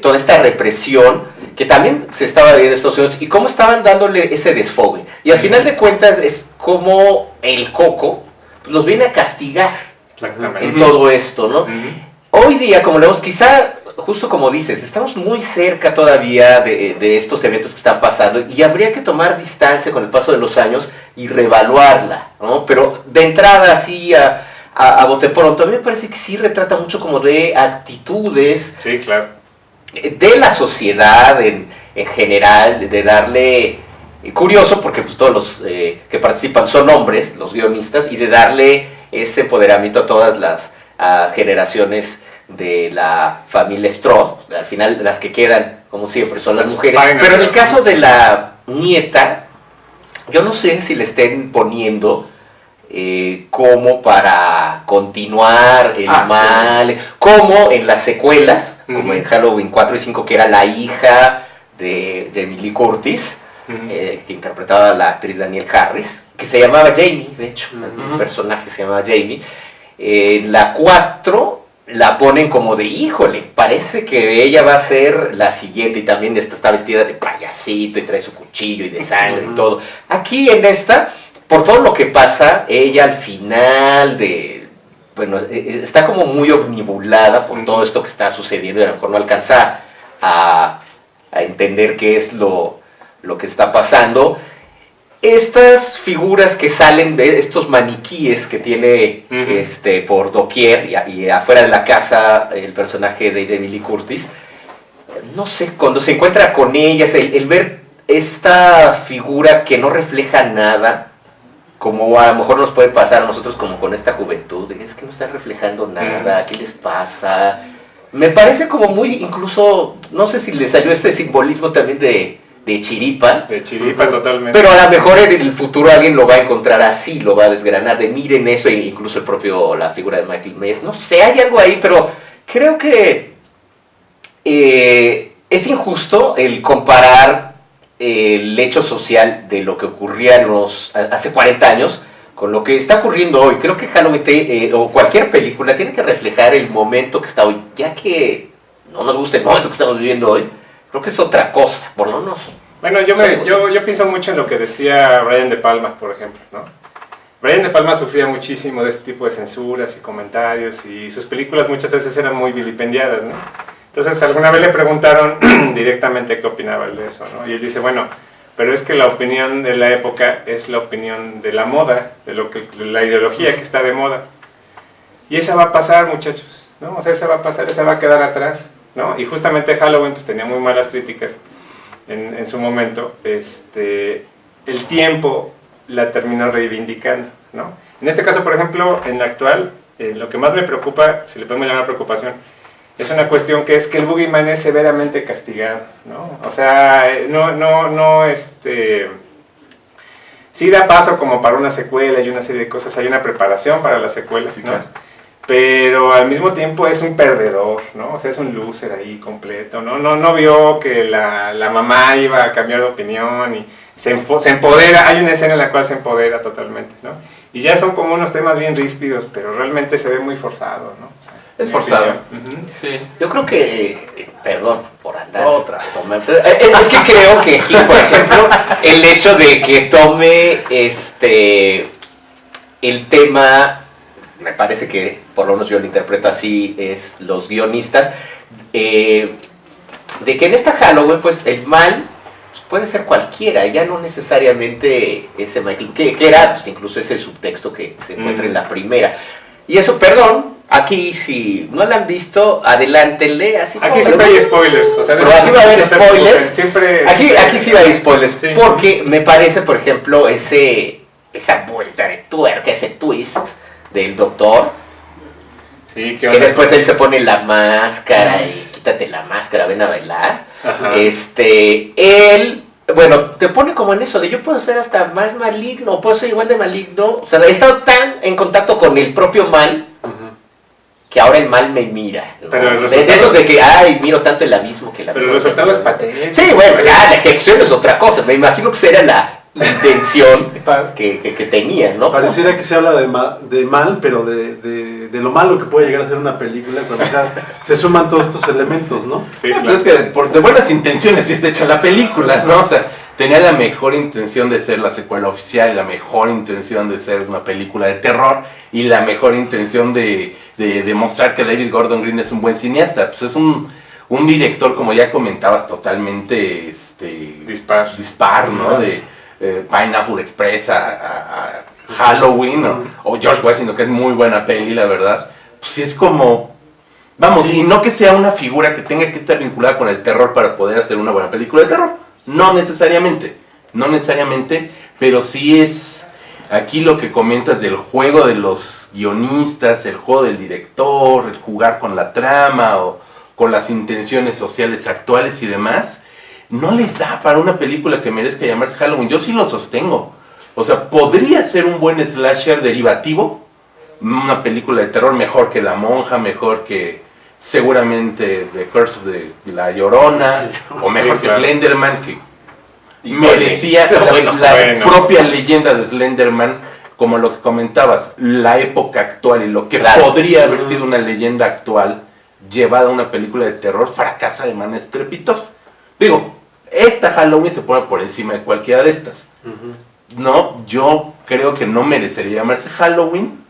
toda esta represión que también se estaba viendo en Estados Unidos y cómo estaban dándole ese desfogue. Y al final de cuentas es como el coco pues, los viene a castigar Exactamente. en todo esto, ¿no? Ujú. Hoy día, como lo vemos, quizá, justo como dices, estamos muy cerca todavía de estos eventos que están pasando y habría que tomar distancia con el paso de los años y reevaluarla, ¿no? Pero de entrada, así a bote pronto, a mí me parece que sí retrata mucho como de actitudes Sí, claro. de la sociedad en general, de darle... Curioso, porque pues todos los que participan son hombres, los guionistas, y de darle ese empoderamiento a todas las generaciones de la familia Strauss. Al final las que quedan, como siempre, son las Las mujeres. final. Pero en el caso de la nieta, yo no sé si le estén poniendo como para continuar el mal, como en las secuelas, como en Halloween 4 y 5, que era la hija de Jamie Lee Curtis, que interpretaba la actriz Danielle Harris, que se llamaba Jamie, de hecho, el personaje se llamaba Jamie. La 4 la ponen como de, híjole, parece que ella va a ser la siguiente, y también está vestida de payasito y trae su cuchillo y de sangre y todo. Aquí en esta, por todo lo que pasa, ella al final bueno, está como muy omnibulada por todo esto que está sucediendo y a lo mejor no alcanza a entender qué es lo que está pasando. Estas figuras que salen de estos maniquíes que tiene por doquier y afuera de la casa el personaje de Jamie Lee Curtis, no sé, cuando se encuentra con ellas, el ver esta figura que no refleja nada, como a lo mejor nos puede pasar a nosotros como con esta juventud, es que no están reflejando nada, ¿qué les pasa? Me parece como muy, incluso, no sé si le salió este simbolismo también de chiripa. De chiripa totalmente. Pero a lo mejor en el futuro alguien lo va a encontrar así, lo va a desgranar, de miren eso, e incluso la figura de Michael Myers. No sé, hay algo ahí, pero creo que es injusto el comparar el hecho social de lo que ocurría hace 40 años con lo que está ocurriendo hoy. Creo que Halloween o cualquier película tiene que reflejar el momento que está hoy, ya que no nos gusta el momento que estamos viviendo hoy. Creo que es otra cosa, por no nos... Bueno, yo pienso mucho en lo que decía Brian De Palma, por ejemplo, ¿no? Brian De Palma sufría muchísimo de este tipo de censuras y comentarios, y sus películas muchas veces eran muy vilipendiadas, ¿no? Entonces alguna vez le preguntaron directamente qué opinaba él de eso, ¿no? Y él dice, bueno, pero es que la opinión de la época es la opinión de la moda, de la ideología que está de moda. Y esa va a pasar, muchachos, ¿no? O sea, esa va a pasar, esa va a quedar atrás, ¿no? Y justamente Halloween pues tenía muy malas críticas en su momento. El tiempo la terminó reivindicando, ¿no? En este caso, por ejemplo, en la actual, lo que más me preocupa, si le podemos llamar preocupación, es una cuestión que es que el Boogeyman es severamente castigado, ¿no? O sea, sí da paso como para una secuela y una serie de cosas, hay una preparación para la secuela, Sí, ¿no? claro. Pero al mismo tiempo es un perdedor, ¿no? O sea, es un loser ahí completo, ¿no? No vio que la mamá iba a cambiar de opinión y se empodera, hay una escena en la cual se empodera totalmente, ¿no? Y ya son como unos temas bien ríspidos, pero realmente se ve muy forzado, ¿no? O sea, Es en mi forzado. opinión. Sí. Yo creo que, perdón por andar. Otra. Es que creo que aquí, por ejemplo, el hecho de que tome el tema, me parece que por lo menos yo lo interpreto así, es los guionistas, de que en esta Halloween, pues el mal pues, puede ser cualquiera, ya no necesariamente ese Michael, que era pues, incluso ese subtexto que se encuentra en la primera. Y eso, perdón, Aquí, si no la han visto, adelántenle. Así Aquí siempre hay spoilers. O sea, pero aquí va a haber no se preocupen, spoilers. Siempre, Aquí sí va a haber spoilers. Sí. Porque me parece, por ejemplo, esa vuelta de tuerca, ese twist del doctor. Sí, Que después él se pone la máscara y quítate la máscara, ven a bailar. Ajá. Él, bueno, te pone como en eso de yo puedo ser hasta más maligno, puedo ser igual de maligno. O sea, he estado tan en contacto con el propio mal que ahora el mal me mira, ¿no? Pero el de resultado- esos de que, ay, miro tanto el abismo que la Pero el resultado es patético. Sí, bueno, ya, la ejecución es otra cosa. Me imagino que esa era la intención Pa- que tenía, ¿no? Pareciera que se habla de mal, pero de lo malo que puede llegar a ser una película cuando se suman todos estos elementos, ¿no? Sí, No, claro. pues es que de buenas intenciones sí está hecha la película, ¿no? O sea, tenía la mejor intención de ser la secuela oficial, la mejor intención de ser una película de terror y la mejor intención de demostrar que David Gordon Green es un buen cineasta. Pues es un director, como ya comentabas, totalmente dispar, ¿no? De Pineapple Express a Halloween o George Washington, que es muy buena peli, la verdad. Pues sí es como... Vamos, y no que sea una figura que tenga que estar vinculada con el terror para poder hacer una buena película de terror. No necesariamente, pero sí es aquí lo que comentas del juego de los guionistas, el juego del director, el jugar con la trama o con las intenciones sociales actuales y demás, no les da para una película que merezca llamarse Halloween. Yo sí lo sostengo. O sea, podría ser un buen slasher derivativo, una película de terror mejor que La Monja, mejor que seguramente The Curse of La Llorona, o mejor que claro. Slenderman, que Híjole. merecía Bueno, la propia leyenda de Slenderman, como lo que comentabas, la época actual y lo que Claro. podría haber sido una leyenda actual llevada a una película de terror, fracasa de manera estrepitosa. Digo, esta Halloween se pone por encima de cualquiera de estas. No, yo creo que no merecería llamarse Halloween.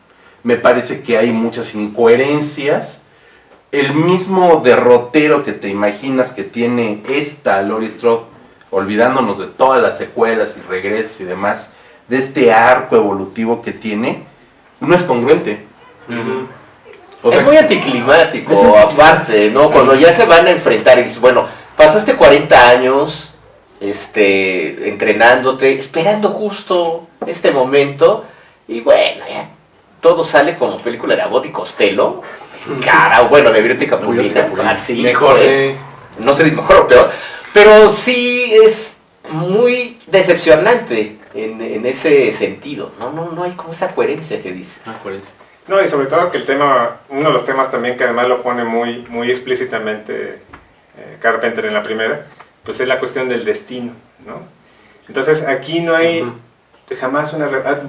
Me parece que hay muchas incoherencias. El mismo derrotero que te imaginas que tiene esta Laurie Strode, olvidándonos de todas las secuelas y regresos y demás, de este arco evolutivo que tiene, no es congruente. O sea, es muy anticlimático, es anticlimático. aparte, ¿no? Cuando ya se van a enfrentar y dices, bueno, pasaste 40 años entrenándote, esperando justo este momento, y bueno, ya todo sale como película de Abbott y Costello, cara, bueno, de Violet y Capulina, así, mejor, pues, no sé si mejor o peor, pero sí es muy decepcionante en ese sentido, no hay como esa coherencia que dices. No, y sobre todo que el tema, uno de los temas también que además lo pone muy, muy explícitamente Carpenter en la primera, pues es la cuestión del destino, ¿no? Entonces aquí no hay jamás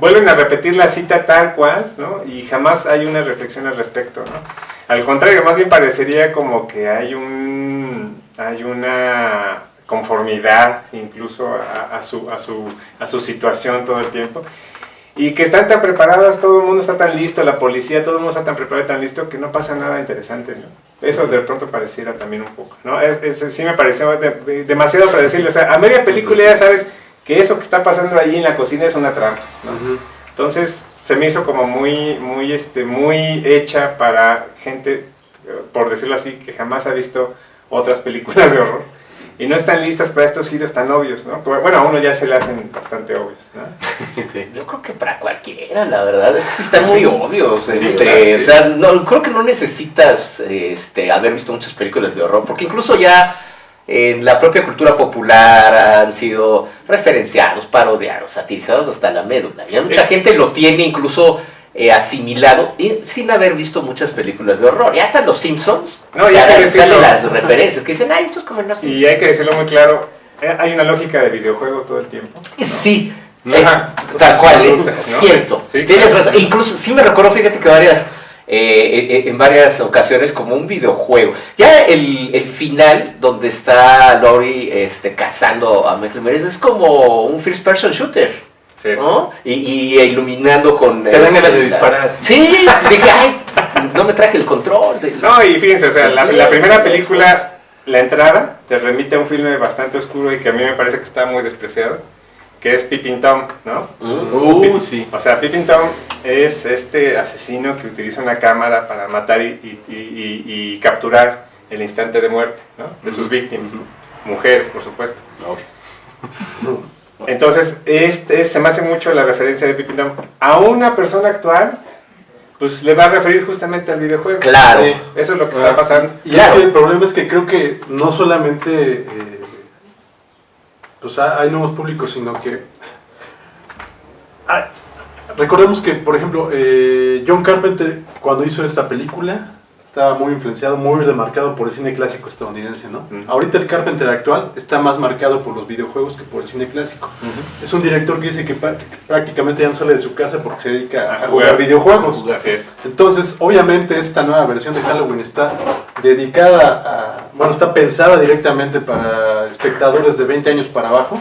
vuelven a repetir la cita tal cual, ¿no? Y jamás hay una reflexión al respecto, ¿no? Al contrario, más bien parecería como que hay una conformidad incluso a su situación todo el tiempo. Y que están tan preparadas, todo el mundo está tan listo, la policía, todo el mundo está tan preparado y tan listo que no pasa nada interesante, ¿no? Eso de pronto pareciera también un poco, ¿no? Sí me pareció demasiado predecible. O sea, a media película ya sabes que eso que está pasando allí en la cocina es una trampa, ¿no? Entonces se me hizo como muy hecha para gente, por decirlo así, que jamás ha visto otras películas de horror. Y no están listas para estos giros tan obvios, ¿no? Bueno, a uno ya se le hacen bastante obvios, ¿no? Sí. Yo creo que para cualquiera, la verdad, es que sí están muy obvios. claro, sí. O sea, no, creo que no necesitas haber visto muchas películas de horror, porque incluso ya en la propia cultura popular han sido referenciados, parodiados, satirizados hasta la médula. Ya mucha gente lo tiene incluso asimilado sin haber visto muchas películas de horror. Ya hasta los Simpsons, No, ya hay que salen decirlo. las referencias que dicen, esto es como en los Simpsons. Y hay que decirlo muy claro, hay una lógica de videojuego todo el tiempo, ¿no? Sí, Ajá. tal cual, Absoluta, ¿no? cierto. Sí, Tienes claro. razón. E incluso sí me recuerdo, fíjate que en varias ocasiones como un videojuego. Ya el final donde está Laurie cazando a Michael Myers es como un first person shooter. Sí, sí. ¿No? Y iluminando con... Te dan ganas de disparar. Sí, dije, ay, no me traje el control. No, y fíjense, o sea, la primera película, la entrada, te remite a un filme bastante oscuro y que a mí me parece que está muy despreciado, que es Peeping Tom, ¿no? Sí. O sea, Peeping Tom es este asesino que utiliza una cámara para matar y capturar el instante de muerte, ¿no? De sus víctimas, mujeres, por supuesto. Entonces, se me hace mucho la referencia de Peeping Tom a una persona actual, pues le va a referir justamente al videojuego. Claro. Sí. Eso es lo que está pasando. Y Claro. es que el problema es que creo que no solamente pues hay nuevos públicos, sino que recordemos que, por ejemplo, John Carpenter, cuando hizo esta película, estaba muy influenciado, muy demarcado por el cine clásico estadounidense, ¿no? Ahorita el Carpenter actual está más marcado por los videojuegos que por el cine clásico. Es un director que dice que prácticamente ya no sale de su casa porque se dedica a jugar videojuegos. Así es. Entonces, obviamente, esta nueva versión de Halloween está dedicada está pensada directamente para espectadores de 20 años para abajo.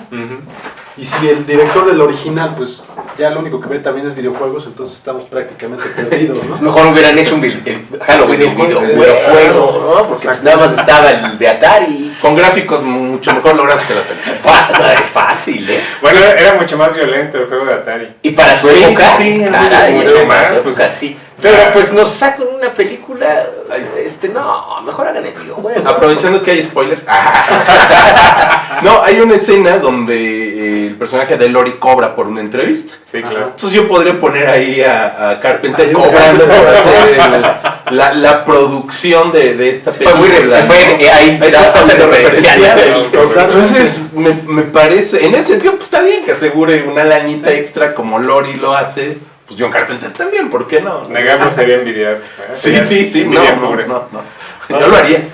Y si el director del original, pues ya lo único que ve también es videojuegos, entonces estamos prácticamente perdidos, ¿no? Mejor hubieran hecho un Halloween el videojuego, ¿no? Porque pues nada más estaba el de Atari. Con gráficos mucho mejor logrados que la película. Es fácil, ¿eh? Bueno, era mucho más violento el juego de Atari. Y para su Sí, época, sí, sí, mucho más, pues pues, así. Pero pues nos sacan una película, no, mejor hagan el videojuego. Aprovechando que hay spoilers. No, hay una escena donde el personaje de Lori cobra por una entrevista. Sí, claro. Entonces yo podría poner ahí a Carpenter Ahí cobrando por hacer la producción de esta Fue película. ahí bastante referencial. Entonces me parece, en ese sentido, pues está bien que asegure una lanita extra como Lori lo hace. Pues John Carpenter también, ¿por qué no? Negarlo sería envidiar. Sí, Envidia no, pura. no. Yo lo haría.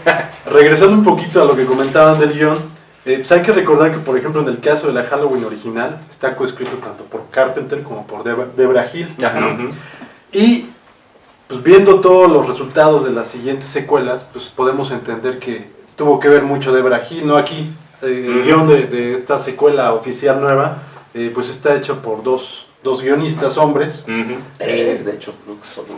Regresando un poquito a lo que comentaban del guión, pues hay que recordar que, por ejemplo, en el caso de la Halloween original, está coescrito tanto por Carpenter como por Debra Hill. Ajá. Ujú. Y pues viendo todos los resultados de las siguientes secuelas, pues podemos entender que tuvo que ver mucho Debra Hill, ¿no? Aquí el guión de esta secuela oficial nueva, pues está hecho por dos guionistas hombres. Tres, de hecho,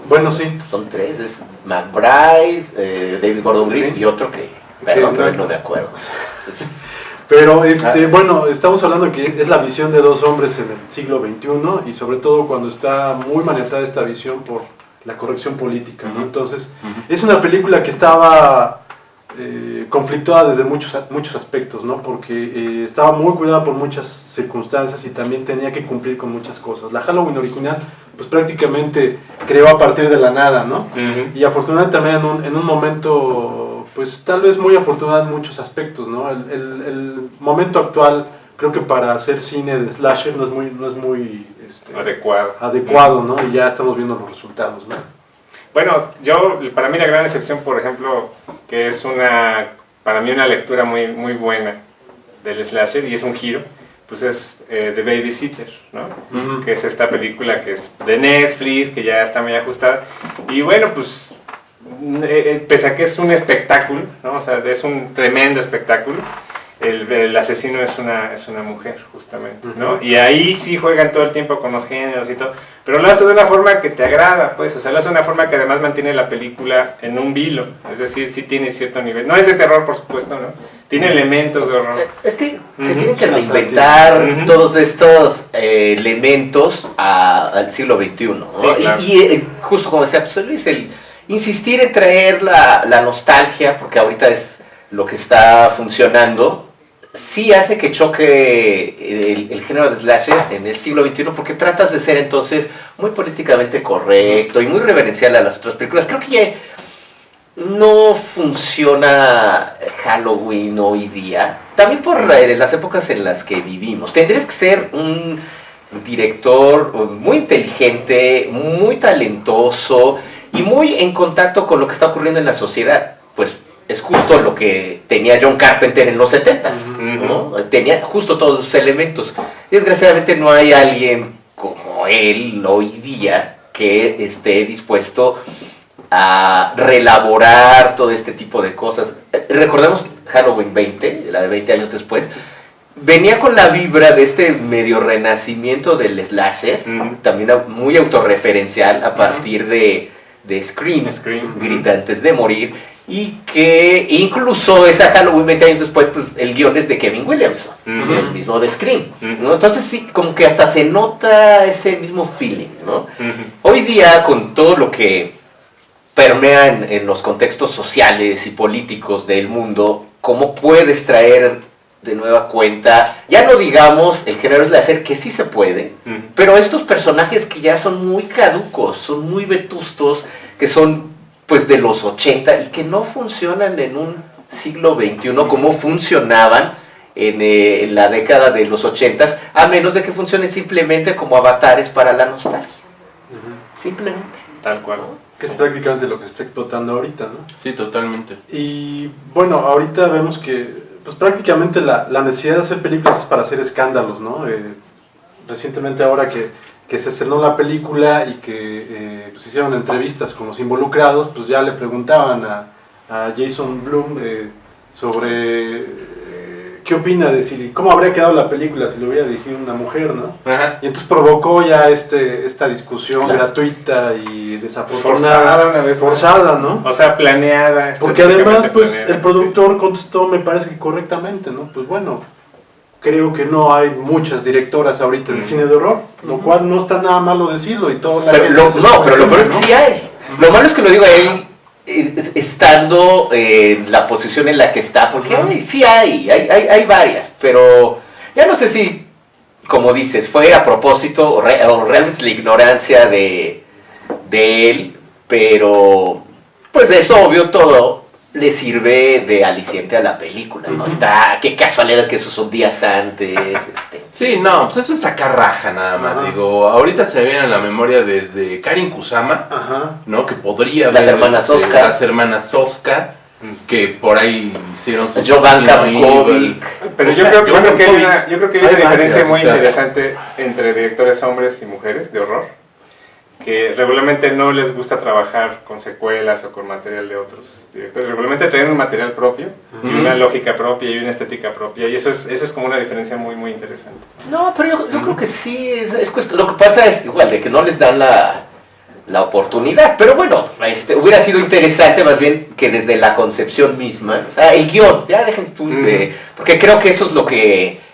Bueno, sí. son tres, es McBride, David Gordon Green y otro que, perdón, pero no me acuerdo. Pero bueno, estamos hablando que es la visión de dos hombres en el siglo XXI y sobre todo cuando está muy maniatada esta visión por la corrección política, ¿no? Entonces, es una película que estaba conflictuada desde muchos aspectos, ¿no? Porque estaba muy cuidada por muchas circunstancias y también tenía que cumplir con muchas cosas. La Halloween original, pues prácticamente creó a partir de la nada, ¿no? Y afortunadamente también en un momento, pues tal vez muy afortunado en muchos aspectos, ¿no? El momento actual, creo que para hacer cine de slasher no es muy adecuado, ¿no? Y ya estamos viendo los resultados, ¿no? Bueno, para mí la gran excepción, por ejemplo, que es para mí una lectura muy, muy buena del slasher y es un giro, pues es The Babysitter, ¿no? Que es esta película que es de Netflix, que ya está muy ajustada. Y bueno, pues pese a que es un espectáculo, ¿no? O sea, es un tremendo espectáculo, el asesino es una mujer, justamente, ¿no? Y ahí sí juegan todo el tiempo con los géneros y todo, pero lo hace de una forma que te agrada, pues, o sea, lo hace de una forma que además mantiene la película en un vilo, es decir, sí tiene cierto nivel, no es de terror, por supuesto, ¿no? Tiene elementos de horror. Es que se tienen que reinventar todos estos elementos al siglo XXI, ¿no? Sí, claro. Y justo como decía José Luis, el insistir en traer la nostalgia, porque ahorita es lo que está funcionando, sí hace que choque el género de slasher en el siglo XXI, porque tratas de ser entonces muy políticamente correcto y muy reverencial a las otras películas. Creo que ya no funciona Halloween hoy día, también por las épocas en las que vivimos. Tendrías que ser un director muy inteligente, muy talentoso y muy en contacto con lo que está ocurriendo en la sociedad. Pues es justo lo que tenía John Carpenter en los 70s, ¿no? Tenía justo todos esos elementos. Desgraciadamente no hay alguien como él hoy día que esté dispuesto a reelaborar todo este tipo de cosas. Recordemos Halloween 20, la de 20 años después, venía con la vibra de este medio renacimiento del slasher, también muy autorreferencial a partir de Scream, Grita antes de morir. y que incluso esa Halloween 20 años después, pues el guion es de Kevin Williamson, el mismo de Scream, ¿no? Entonces sí, como que hasta se nota ese mismo feeling, ¿no? Hoy día, con todo lo que permea en los contextos sociales y políticos del mundo, ¿cómo puedes traer de nueva cuenta, ya no digamos el género slasher, que sí se puede, pero estos personajes que ya son muy caducos, son muy vetustos, que son pues de los 80 y que no funcionan en un siglo XXI como funcionaban en la década de los 80, a menos de que funcionen simplemente como avatares para la nostalgia. Simplemente. Tal cual. Que es prácticamente lo que se está explotando ahorita, ¿no? Sí, totalmente. Y bueno, ahorita vemos que pues prácticamente la necesidad de hacer películas es para hacer escándalos, ¿no? Recientemente ahora que se estrenó la película y que pues hicieron entrevistas con los involucrados, pues ya le preguntaban a Jason Blum sobre qué opina de cómo habría quedado la película si lo hubiera dirigido una mujer, ¿no? Ajá. Y entonces provocó ya esta discusión gratuita y desafortunada, Una vez más. forzada, ¿no? O sea, planeada. Porque además, pues, planeada, el productor contestó, me parece que correctamente, ¿no? Pues bueno, creo que no hay muchas directoras ahorita en el cine de horror, lo cual no está nada malo decirlo y todo. Pero lo peor es que sí hay. Lo malo es que lo digo a él estando en la posición en la que está, porque sí hay varias, pero ya no sé si, como dices, fue a propósito o realmente es la ignorancia de él, pero pues es obvio, todo le sirve de aliciente a la película, ¿no? Qué casualidad que esos son días antes. Sí, no, pues eso es sacar raja nada más. Ajá. Digo, ahorita se me viene a la memoria desde Karin Kusama, Ajá. ¿no? Que podría Las haber, hermanas Soska. Las hermanas Soska, que por ahí hicieron su Jovanka Destino Evil. Bukovic. Pero O yo sea, creo que hay Hay una diferencia varias, muy o sea. interesante entre directores hombres y mujeres de horror, que regularmente no les gusta trabajar con secuelas o con material de otros directores. Regularmente traen un material propio, y una lógica propia y una estética propia, y eso es como una diferencia muy, muy interesante. No, pero yo creo que sí, es cuestión. Lo que pasa es igual de que no les dan la oportunidad, pero bueno, hubiera sido interesante más bien que desde la concepción misma, o sea, el guión, ya dejen tú, porque creo que eso es lo que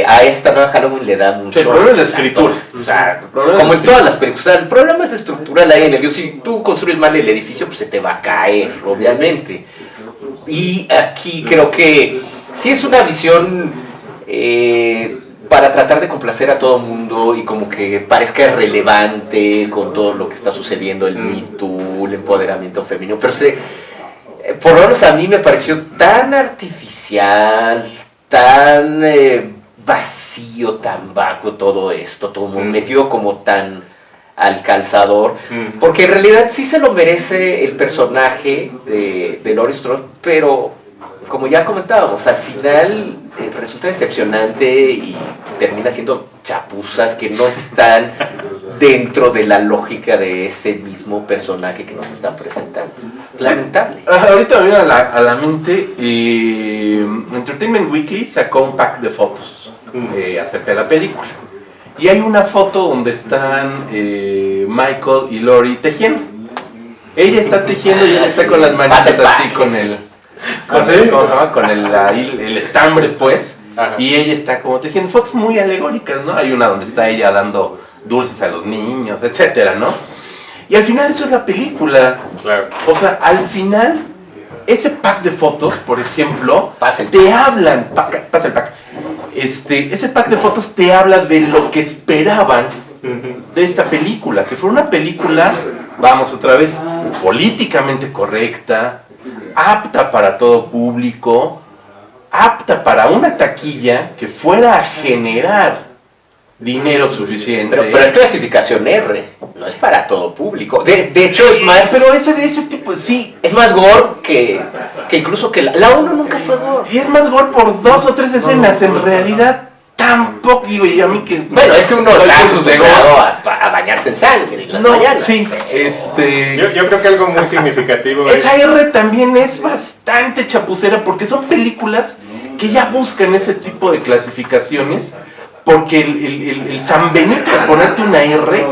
a esta nueva Halloween le da mucho. Sí, el problema es la escritura. O sea, El problema como es en todas las películas, o sea, el problema es estructural ahí en el guión. Si tú construyes mal el edificio, pues se te va a caer, obviamente. Y aquí creo que sí es una visión para tratar de complacer a todo mundo y como que parezca relevante con todo lo que está sucediendo, el Me Too, el empoderamiento femenino, pero por lo menos a mí me pareció tan artificial, tan vacío, tan vacuo todo esto, todo metido como tan al calzador, porque en realidad sí se lo merece el personaje de Laurie Strode, pero como ya comentábamos, al final resulta decepcionante y termina siendo chapuzas que no están dentro de la lógica de ese mismo personaje que nos están presentando. Lamentable. Ahorita me viene a la mente, Entertainment Weekly sacó un pack de fotos acerca de la película. Y hay una foto donde están Michael y Laurie tejiendo. Ella está tejiendo y él está con las manitas así con el... ¿Cómo se llama? Con el estambre, pues. Ajá. Y ella está como tejiendo fotos muy alegóricas, ¿no? Hay una donde está ella dando dulces a los niños, etcétera, ¿no? Y al final eso es la película. Claro. O sea, al final, ese pack de fotos, por ejemplo, Pasa el te hablan, pasa el pack. Ese pack de fotos te habla de lo que esperaban de esta película, que fue una película, vamos otra vez, políticamente correcta, apta para todo público, apta para una taquilla que fuera a generar dinero suficiente. Pero es clasificación R, no es para todo público. De hecho es más... Pero ese tipo, sí. Es más gore que incluso que la 1 nunca fue gore. Y es más gore por 2 o 3 escenas, en realidad tampoco, digo, y a mí que... Bueno, es que uno no hay está cursos de acostumbrado a bañarse en sangre en las No, mañanas. sí, Yo creo que algo muy significativo esa R también es bastante chapucera porque son películas que ya buscan ese tipo de clasificaciones porque el San Benito de ponerte una R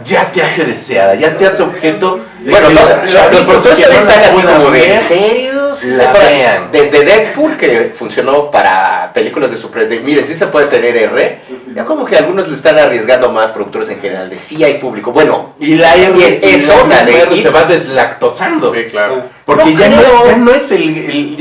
ya te hace deseada, ya te hace objeto Bueno, los productores también están así como de, ¿en serio? La vean. Desde Deadpool, que funcionó para películas de superhéroes, miren, sí se puede tener R, ya como que algunos le están arriesgando más, productores en general, de sí hay público. Bueno, Y la R, es zona de R se hits. va deslactosando. Sí, claro. Porque No ya creo. no es ese Sí,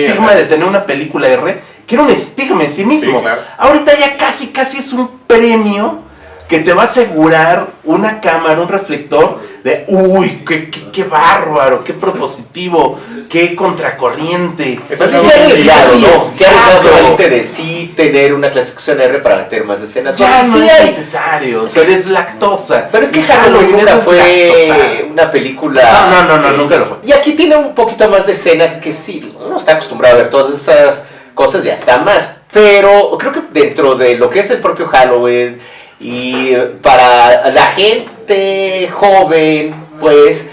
estigma o sea. de tener una película R, que era un estigma en sí mismo. Sí, claro. Ahorita ya casi es un premio que te va a asegurar una cámara, un reflector de, uy, qué bárbaro, qué propositivo, qué contracorriente. Eso Bueno, es qué lo que arriesgado, ¿no? Qué arriesgado Exacto. realmente de sí tener una clasificación R para meter más escenas. Ya Bueno, no sí es hay. necesario, se deslactosa. Pero es que Y Halloween nunca es fue deslactosa. una película... No, nunca lo fue. Y aquí tiene un poquito más de escenas que sí, uno está acostumbrado a ver todas esas cosas, ya está más. Pero creo que dentro de lo que es el propio Halloween y para la gente joven, pues,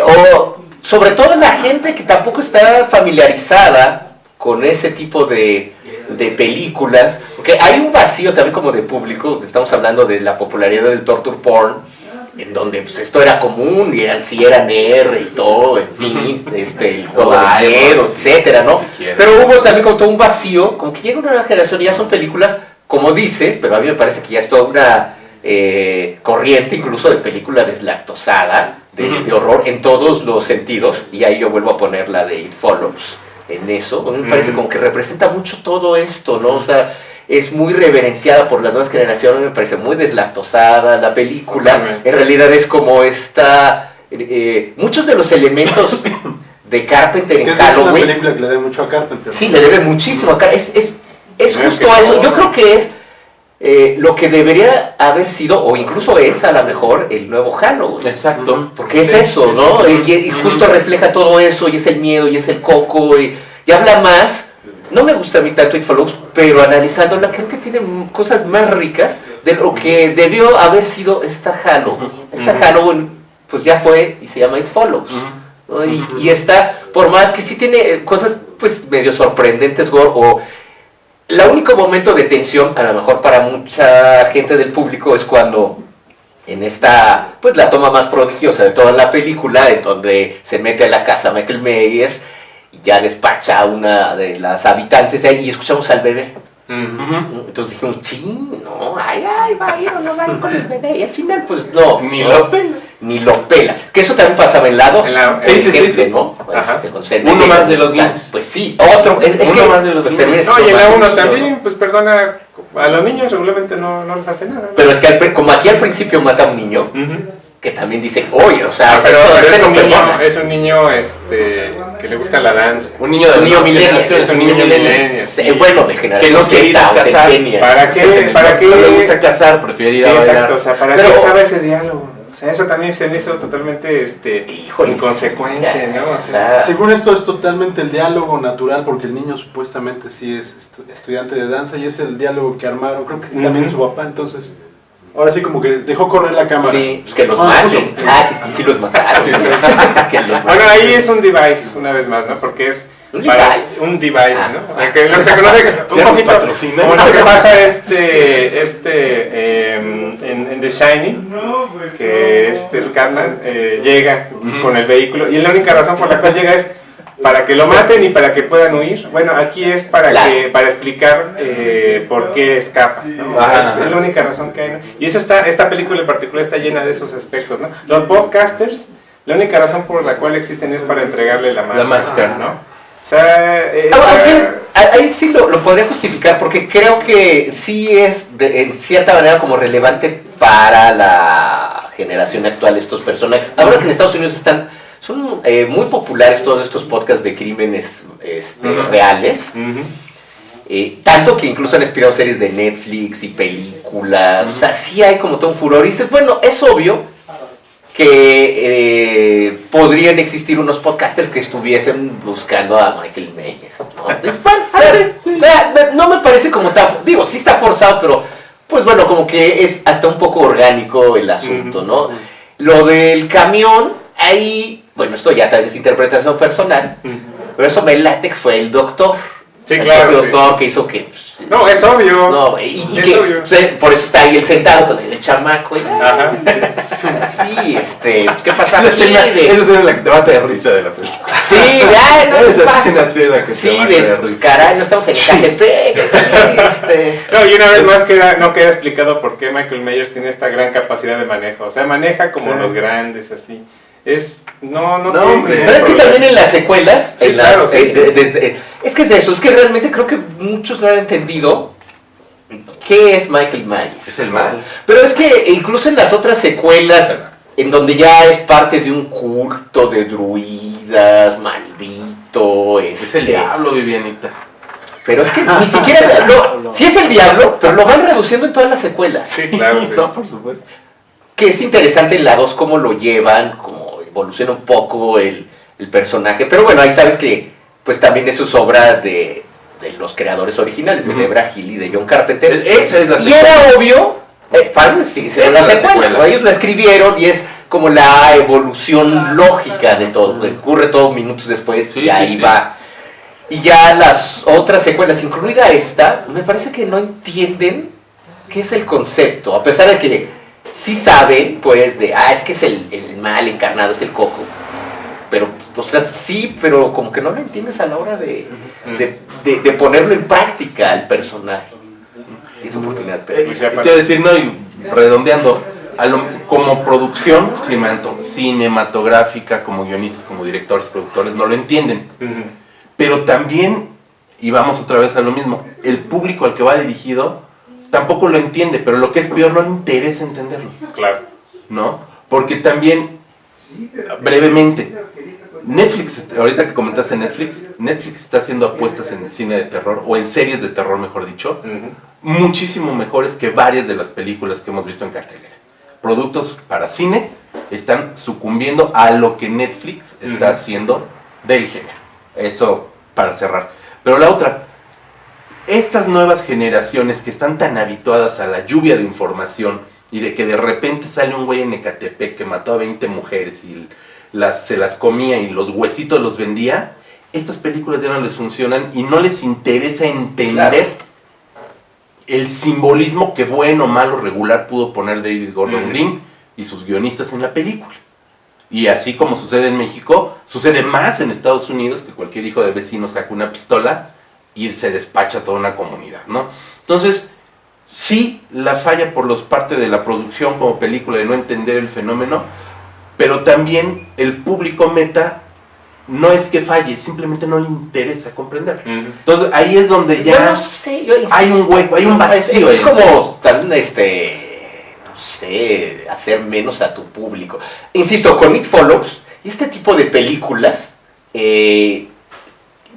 o sobre todo la gente que tampoco está familiarizada con ese tipo de películas, porque hay un vacío también como de público, estamos hablando de la popularidad del torture porn, en donde pues, esto era común, y sí eran R y todo, en fin, el juego de miedo, etcétera, ¿no? Pero hubo también como todo un vacío, como que llega una nueva generación y ya son películas, como dices, pero a mí me parece que ya es toda una corriente incluso de película deslactosada, de horror en todos los sentidos, y ahí yo vuelvo a poner la de It Follows en eso. A mí me parece como que representa mucho todo esto, ¿no? O sea, es muy reverenciada por las nuevas generaciones, me parece muy deslactosada la película. Totalmente. En realidad es como esta... muchos de los elementos de Carpenter Que en es de hecho una Halloween... película que le debe mucho a Carpenter. Sí, le debe muchísimo a Carpenter. Es Es justo que eso. no. Yo creo que es lo que debería haber sido, o incluso es a lo mejor, el nuevo Halloween. Exacto. Porque es eso, ¿no? Y justo refleja todo eso, y es el miedo, y es el coco, y habla más. No me gusta a mí tanto It Follows, pero analizándola creo que tiene cosas más ricas de lo que debió haber sido esta Halloween. Esta Halloween, pues ya fue, y se llama It Follows. ¿No? Y esta, por más que sí tiene cosas, pues medio sorprendentes, gore, o... El único momento de tensión, a lo mejor para mucha gente del público, es cuando en esta, pues la toma más prodigiosa de toda la película, en donde se mete a la casa Michael Myers y ya despacha a una de las habitantes de ahí y escuchamos al bebé. Entonces dijimos, ching, no, ay, va a ir o no va a ir con el bebé. Y al final, pues no. Ni no, lo pela. Ni lo pela. Que eso también pasaba en la 2. Sí. ¿No? Ajá. Con Selma Uno Hayek, más de los tal. niños. Pues sí, otro. Es Uno que, más de los pues, niños. termina No, y siendo en la más 1 niño, también, ¿no? pues perdona, a los niños regularmente no les hace nada. ¿no? Pero es que como aquí al principio mata a un niño, que también dice, oye, o sea, Pero esto es no un niño, perdona. es un niño que le gusta la danza. Un niño de Un niño nuevas millennial, generaciones, es un niño millennial. Sí, bueno, de que generación no quiere ir a Z o cazar. centennial. ¿Para qué? ¿Para qué? No le gusta cazar, prefiere Sí, ir a bailar. exacto, o sea, ¿para Pero- qué estaba ese diálogo? O sea, eso también se me hizo totalmente Híjole, inconsecuente, ya, ¿no? O o sea, sea, Según esto es totalmente el diálogo natural porque el niño supuestamente sí es estudiante de danza y es el diálogo que armaron, creo que sí, también su papá, entonces ahora sí como que dejó correr la cámara. sí, pues que los Ah, maten. puso- Ah, que sí los mataron. Sí, Que los bueno, mataron. ahí es un device, una vez más, ¿no? Porque es ¿Un para device? un device, Ah. ¿no? Que lo que se conoce un Ya nos poquito patrocinan. como lo que pasa en The Shining, que Scatman llega con el vehículo y la única razón por la cual llega es para que lo maten y para que puedan huir. Bueno, aquí es para Claro. para explicar por qué escapa, ¿no? Ajá. Es la única razón que hay, ¿no? Y eso esta película en particular está llena de esos aspectos, ¿no? Los podcasters, la única razón por la cual existen es para entregarle la máscara, ¿no? O sea, Ahí sí lo podría justificar porque creo que sí es en cierta manera como relevante para la generación actual estos personajes. Ahora que en Estados Unidos son muy populares todos estos podcasts de crímenes reales. Tanto que incluso han inspirado series de Netflix y películas. O sea, sí hay como todo un furor. Y dices, bueno, es obvio que podrían existir unos podcasters que estuviesen buscando a Michael Myers, ¿no? Es o sea, no me parece como tan... Digo, sí está forzado, pero pues bueno, como que es hasta un poco orgánico el asunto, ¿no? Lo del camión, ahí... Bueno, esto ya tal vez es interpretación personal, pero eso me late que fue el doctor. Sí, El claro, propio sí. doctor que hizo que... No, es obvio. No, y Es que, obvio. por eso está ahí el sentado con el chamaco. Ajá, Sí, ¿qué pasa? Esa escena es la que te mata de risa de la película. Sí, ya, no, Esa escena sí es la que sí, te mata de pues, risa. caray, no estamos en Ecatepec, No, y una vez más no queda explicado por qué Michael Myers tiene esta gran capacidad de manejo. O sea, maneja como Sí. los grandes, así. No No, tiene hombre. ningún Pero es que problema. también en las secuelas, Sí, en las, claro, sí, sí, sí. es que es eso, es que realmente creo que muchos no han entendido qué es Michael Myers. Es el mal. Pero es que incluso en las otras secuelas, en donde ya es parte de un culto de druidas, maldito, Es el diablo, Vivianita. Pero es que ni siquiera sí es el diablo, pero lo van reduciendo en todas las secuelas. Sí, claro, sí. No, por supuesto. Que es interesante en la 2 cómo lo llevan, cómo evoluciona un poco el personaje. Pero bueno, ahí sabes que pues también eso es obra de los creadores originales, de Ujú. Debra Hill y de John Carpenter. Esa es la Y era obvio, para mí sí, Esa la es la secuela. secuela. ¿No? Ellos la escribieron y es como la evolución lógica de todo. Ocurre todo minutos después Sí, y ahí sí. va. Y ya las otras secuelas, incluida esta, me parece que no entienden qué es el concepto. A pesar de que sí saben, pues, es que es el mal encarnado, es el coco. Pero, o sea, sí, pero como que no lo entiendes a la hora de ponerlo en práctica al personaje. Tienes oportunidad, pero... Y te iba a decir, no, y redondeando, como producción cinematográfica, como guionistas, como directores, productores, no lo entienden. Ujú. Pero también, y vamos otra vez a lo mismo, el público al que va dirigido tampoco lo entiende, pero lo que es peor, no le interesa entenderlo, Claro. ¿no? Porque también, brevemente, Netflix, ahorita que comentaste Netflix está haciendo apuestas en el cine de terror, o en series de terror, mejor dicho, Ujú. muchísimo mejores que varias de las películas que hemos visto en cartelera. Productos para cine están sucumbiendo a lo que Netflix está Ujú. haciendo del género. Eso para cerrar. Pero la otra, estas nuevas generaciones que están tan habituadas a la lluvia de información y de que de repente sale un güey en Ecatepec que mató a 20 mujeres y se las comía y los huesitos los vendía, estas películas ya no les funcionan y no les interesa entender Claro. el simbolismo que bueno, malo, regular pudo poner David Gordon Ujú. Green y sus guionistas en la película. Y así como sucede en México, sucede más en Estados Unidos, que cualquier hijo de vecino saca una pistola y se despacha toda una comunidad, ¿no? Entonces, sí, la falla por parte de la producción como película de no entender el fenómeno, pero también el público meta no es que falle, simplemente no le interesa comprenderlo. Ujú. Entonces, ahí es donde ya Yo no sé, yo insisto. hay un hueco, hay un vacío. Es ahí. como también, no sé, hacer menos a tu público. Insisto, con It Follows, este tipo de películas,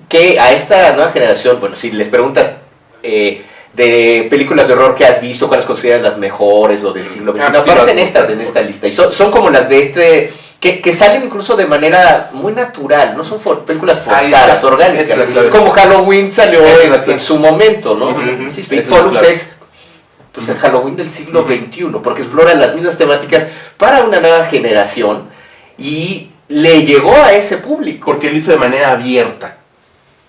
que a esta nueva generación, bueno, si les preguntas de películas de horror que has visto, cuáles consideras las mejores o del siglo XX, Ah, no sí, aparecen las- estas en esta lista. Y son como las de que salen incluso de manera muy natural, no son películas Ahí forzadas, está. orgánicas. Esa es la clave. Como Halloween salió Esa es la clave. en su momento, ¿no? Ujú. Insisto, Esa It es la Follows clave. es pues, el Halloween del siglo XXI, porque explora las mismas temáticas para una nueva generación y le llegó a ese público. Porque lo hizo de manera abierta.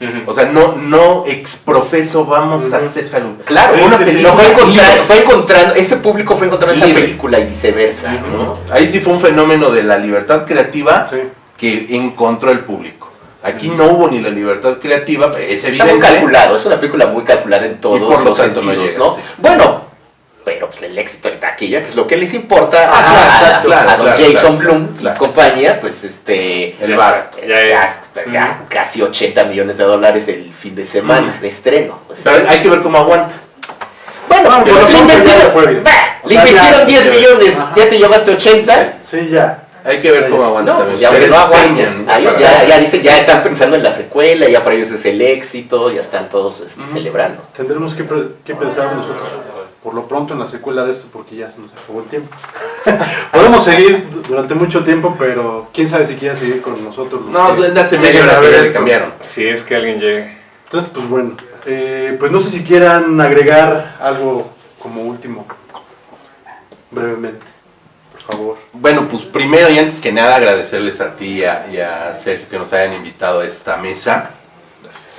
Ujú. O sea, no exprofeso vamos a hacer Halloween. Claro, Fue una sí, sí, película fue libre. encontrando, ese público fue encontrando esa Libre. película y viceversa, ¿no? Ahí sí fue un fenómeno de la libertad creativa Sí. que encontró el público. Aquí no hubo ni la libertad creativa, es Está muy evidente. calculado, es una película muy calculada en todos por lo los tanto no sentidos, llega, ¿no? sí. Bueno, pero pues, el éxito en taquilla, que es lo que les importa Ah, claro, a don claro, Jason claro, Blum claro. y compañía, pues El Ya bar. está, ya es. casi $80 millones el fin de semana de estreno. Pues, Pero hay que ver cómo aguanta. bueno, por lo le pronto ya le fue bien. invirtieron, O le sea, invirtieron ya- 10 millones, Ajá. ya te llevaste 80. Sí, ya. Hay que ver cómo aguanta No, pues también. ya Se no aguantan. despeñan, A ellos para- ya dicen, ya están pensando en la secuela, ya para ellos es el éxito, ya están todos celebrando. Tendremos que pensar nosotros por lo pronto en la secuela de esto porque ya se nos acabó el tiempo. Podemos seguir durante mucho tiempo, pero quién sabe si quiera seguir con nosotros. los No, que hace media lleguen a hora que ver ya le esto. cambiaron. Si es que alguien llegue. Entonces, pues bueno, pues no sé si quieran agregar algo como último, brevemente, por favor. Bueno, pues primero y antes que nada agradecerles a ti y a Sergio que nos hayan invitado a esta mesa.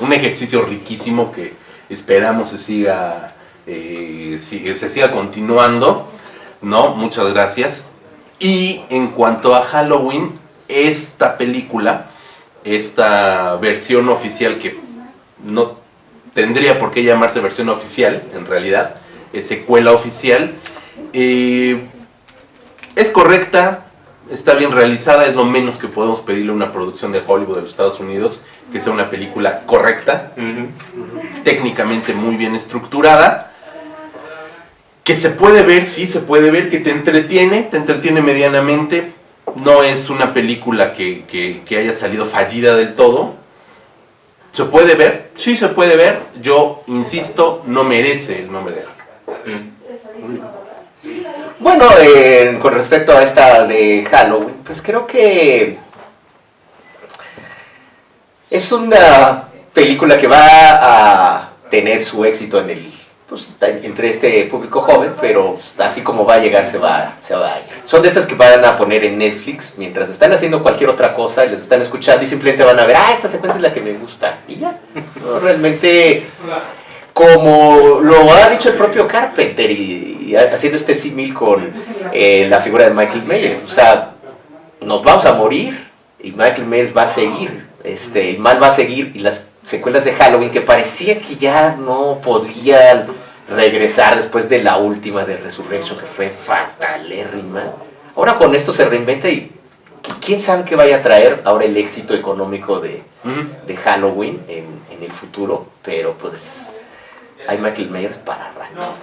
Un ejercicio riquísimo que esperamos se siga continuando, ¿no? Muchas gracias. Y en cuanto a Halloween, esta película, esta versión oficial, que no tendría por qué llamarse versión oficial, en realidad, es secuela oficial, es correcta, está bien realizada, es lo menos que podemos pedirle a una producción de Hollywood de los Estados Unidos, que sea una película correcta, técnicamente muy bien estructurada, que se puede ver, sí se puede ver, que te entretiene medianamente. No es una película que haya salido fallida del todo. ¿Se puede ver? Sí se puede ver. Yo insisto, no merece el nombre de Halloween. Bueno, con respecto a esta de Halloween, pues creo que es una película que va a tener su éxito entre este público joven, pero así como va a llegar, se va a ir. Son de esas que van a poner en Netflix mientras están haciendo cualquier otra cosa y les están escuchando y simplemente van a ver, esta secuencia es la que me gusta, y ya. No, realmente, como lo ha dicho el propio Carpenter y haciendo este símil con la figura de Michael Myers, o sea, nos vamos a morir y Michael Myers va a seguir, el mal va a seguir, y las secuelas de Halloween que parecía que ya no podían regresar después de la última de Resurrection, que fue fatalérrima. Ahora con esto se reinventa y quién sabe qué vaya a traer ahora el éxito económico de Halloween en el futuro, pero pues hay Michael Myers para rato,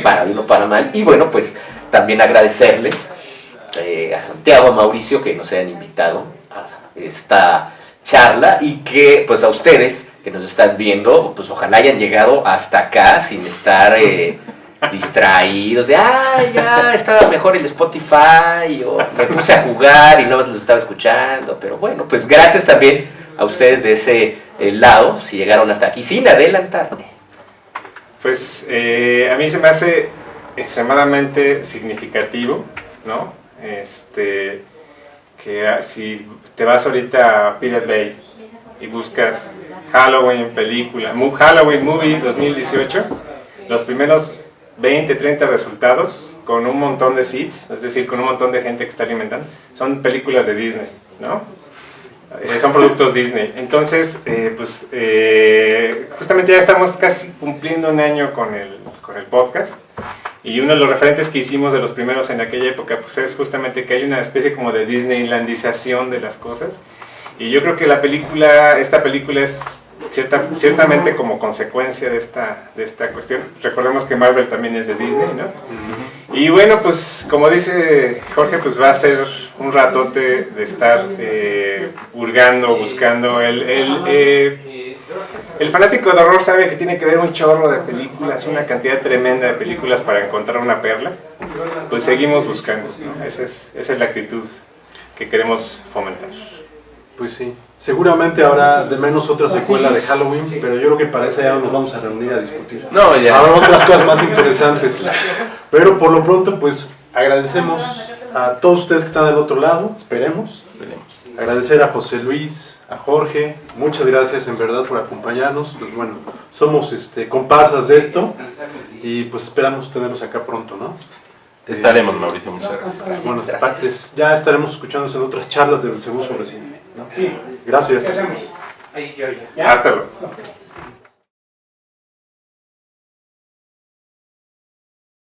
para bien o para mal. Y bueno, pues también agradecerles a Santiago, a Mauricio, que nos hayan invitado a esta charla, y que pues a ustedes que nos están viendo, pues ojalá hayan llegado hasta acá sin estar distraídos de ya estaba mejor el Spotify, o me puse a jugar y no los estaba escuchando. Pero bueno, pues gracias también a ustedes de ese lado, si llegaron hasta aquí sin adelantarme. Pues a mí se me hace extremadamente significativo, ¿no? Que si te vas ahorita a Pirate Bay y buscas Halloween película, Halloween Movie 2018, los primeros 20, 30 resultados con un montón de seeds, es decir, con un montón de gente que está alimentando, son películas de Disney, ¿no? Son productos Disney. Entonces, justamente ya estamos casi cumpliendo un año con el podcast. Y uno de los referentes que hicimos de los primeros en aquella época, pues es justamente que hay una especie como de Disneylandización de las cosas. Y yo creo que esta película es ciertamente como consecuencia de esta cuestión. Recordemos que Marvel también es de Disney, ¿no? Y bueno, pues como dice Jorge, pues va a ser un ratote de estar hurgando, buscando. El fanático de horror sabe que tiene que ver un chorro de películas, una cantidad tremenda de películas para encontrar una perla. Pues seguimos buscando, ¿no? Esa es la actitud que queremos fomentar. Pues sí, seguramente habrá de menos otra secuela de Halloween, pero yo creo que para esa ya nos vamos a reunir a discutir. No, ya. Habrá otras cosas más interesantes. Pero por lo pronto, pues agradecemos a todos ustedes que están del otro lado, esperemos. Agradecer a José Luis, a Jorge, muchas gracias en verdad por acompañarnos. Pues bueno, somos comparsas de esto y pues esperamos tenerlos acá pronto, ¿no? Estaremos, Mauricio, muchas gracias. Bueno, partes, ya estaremos escuchándonos en otras charlas del Belcebú sobre cine, ¿no? Gracias. Hasta luego.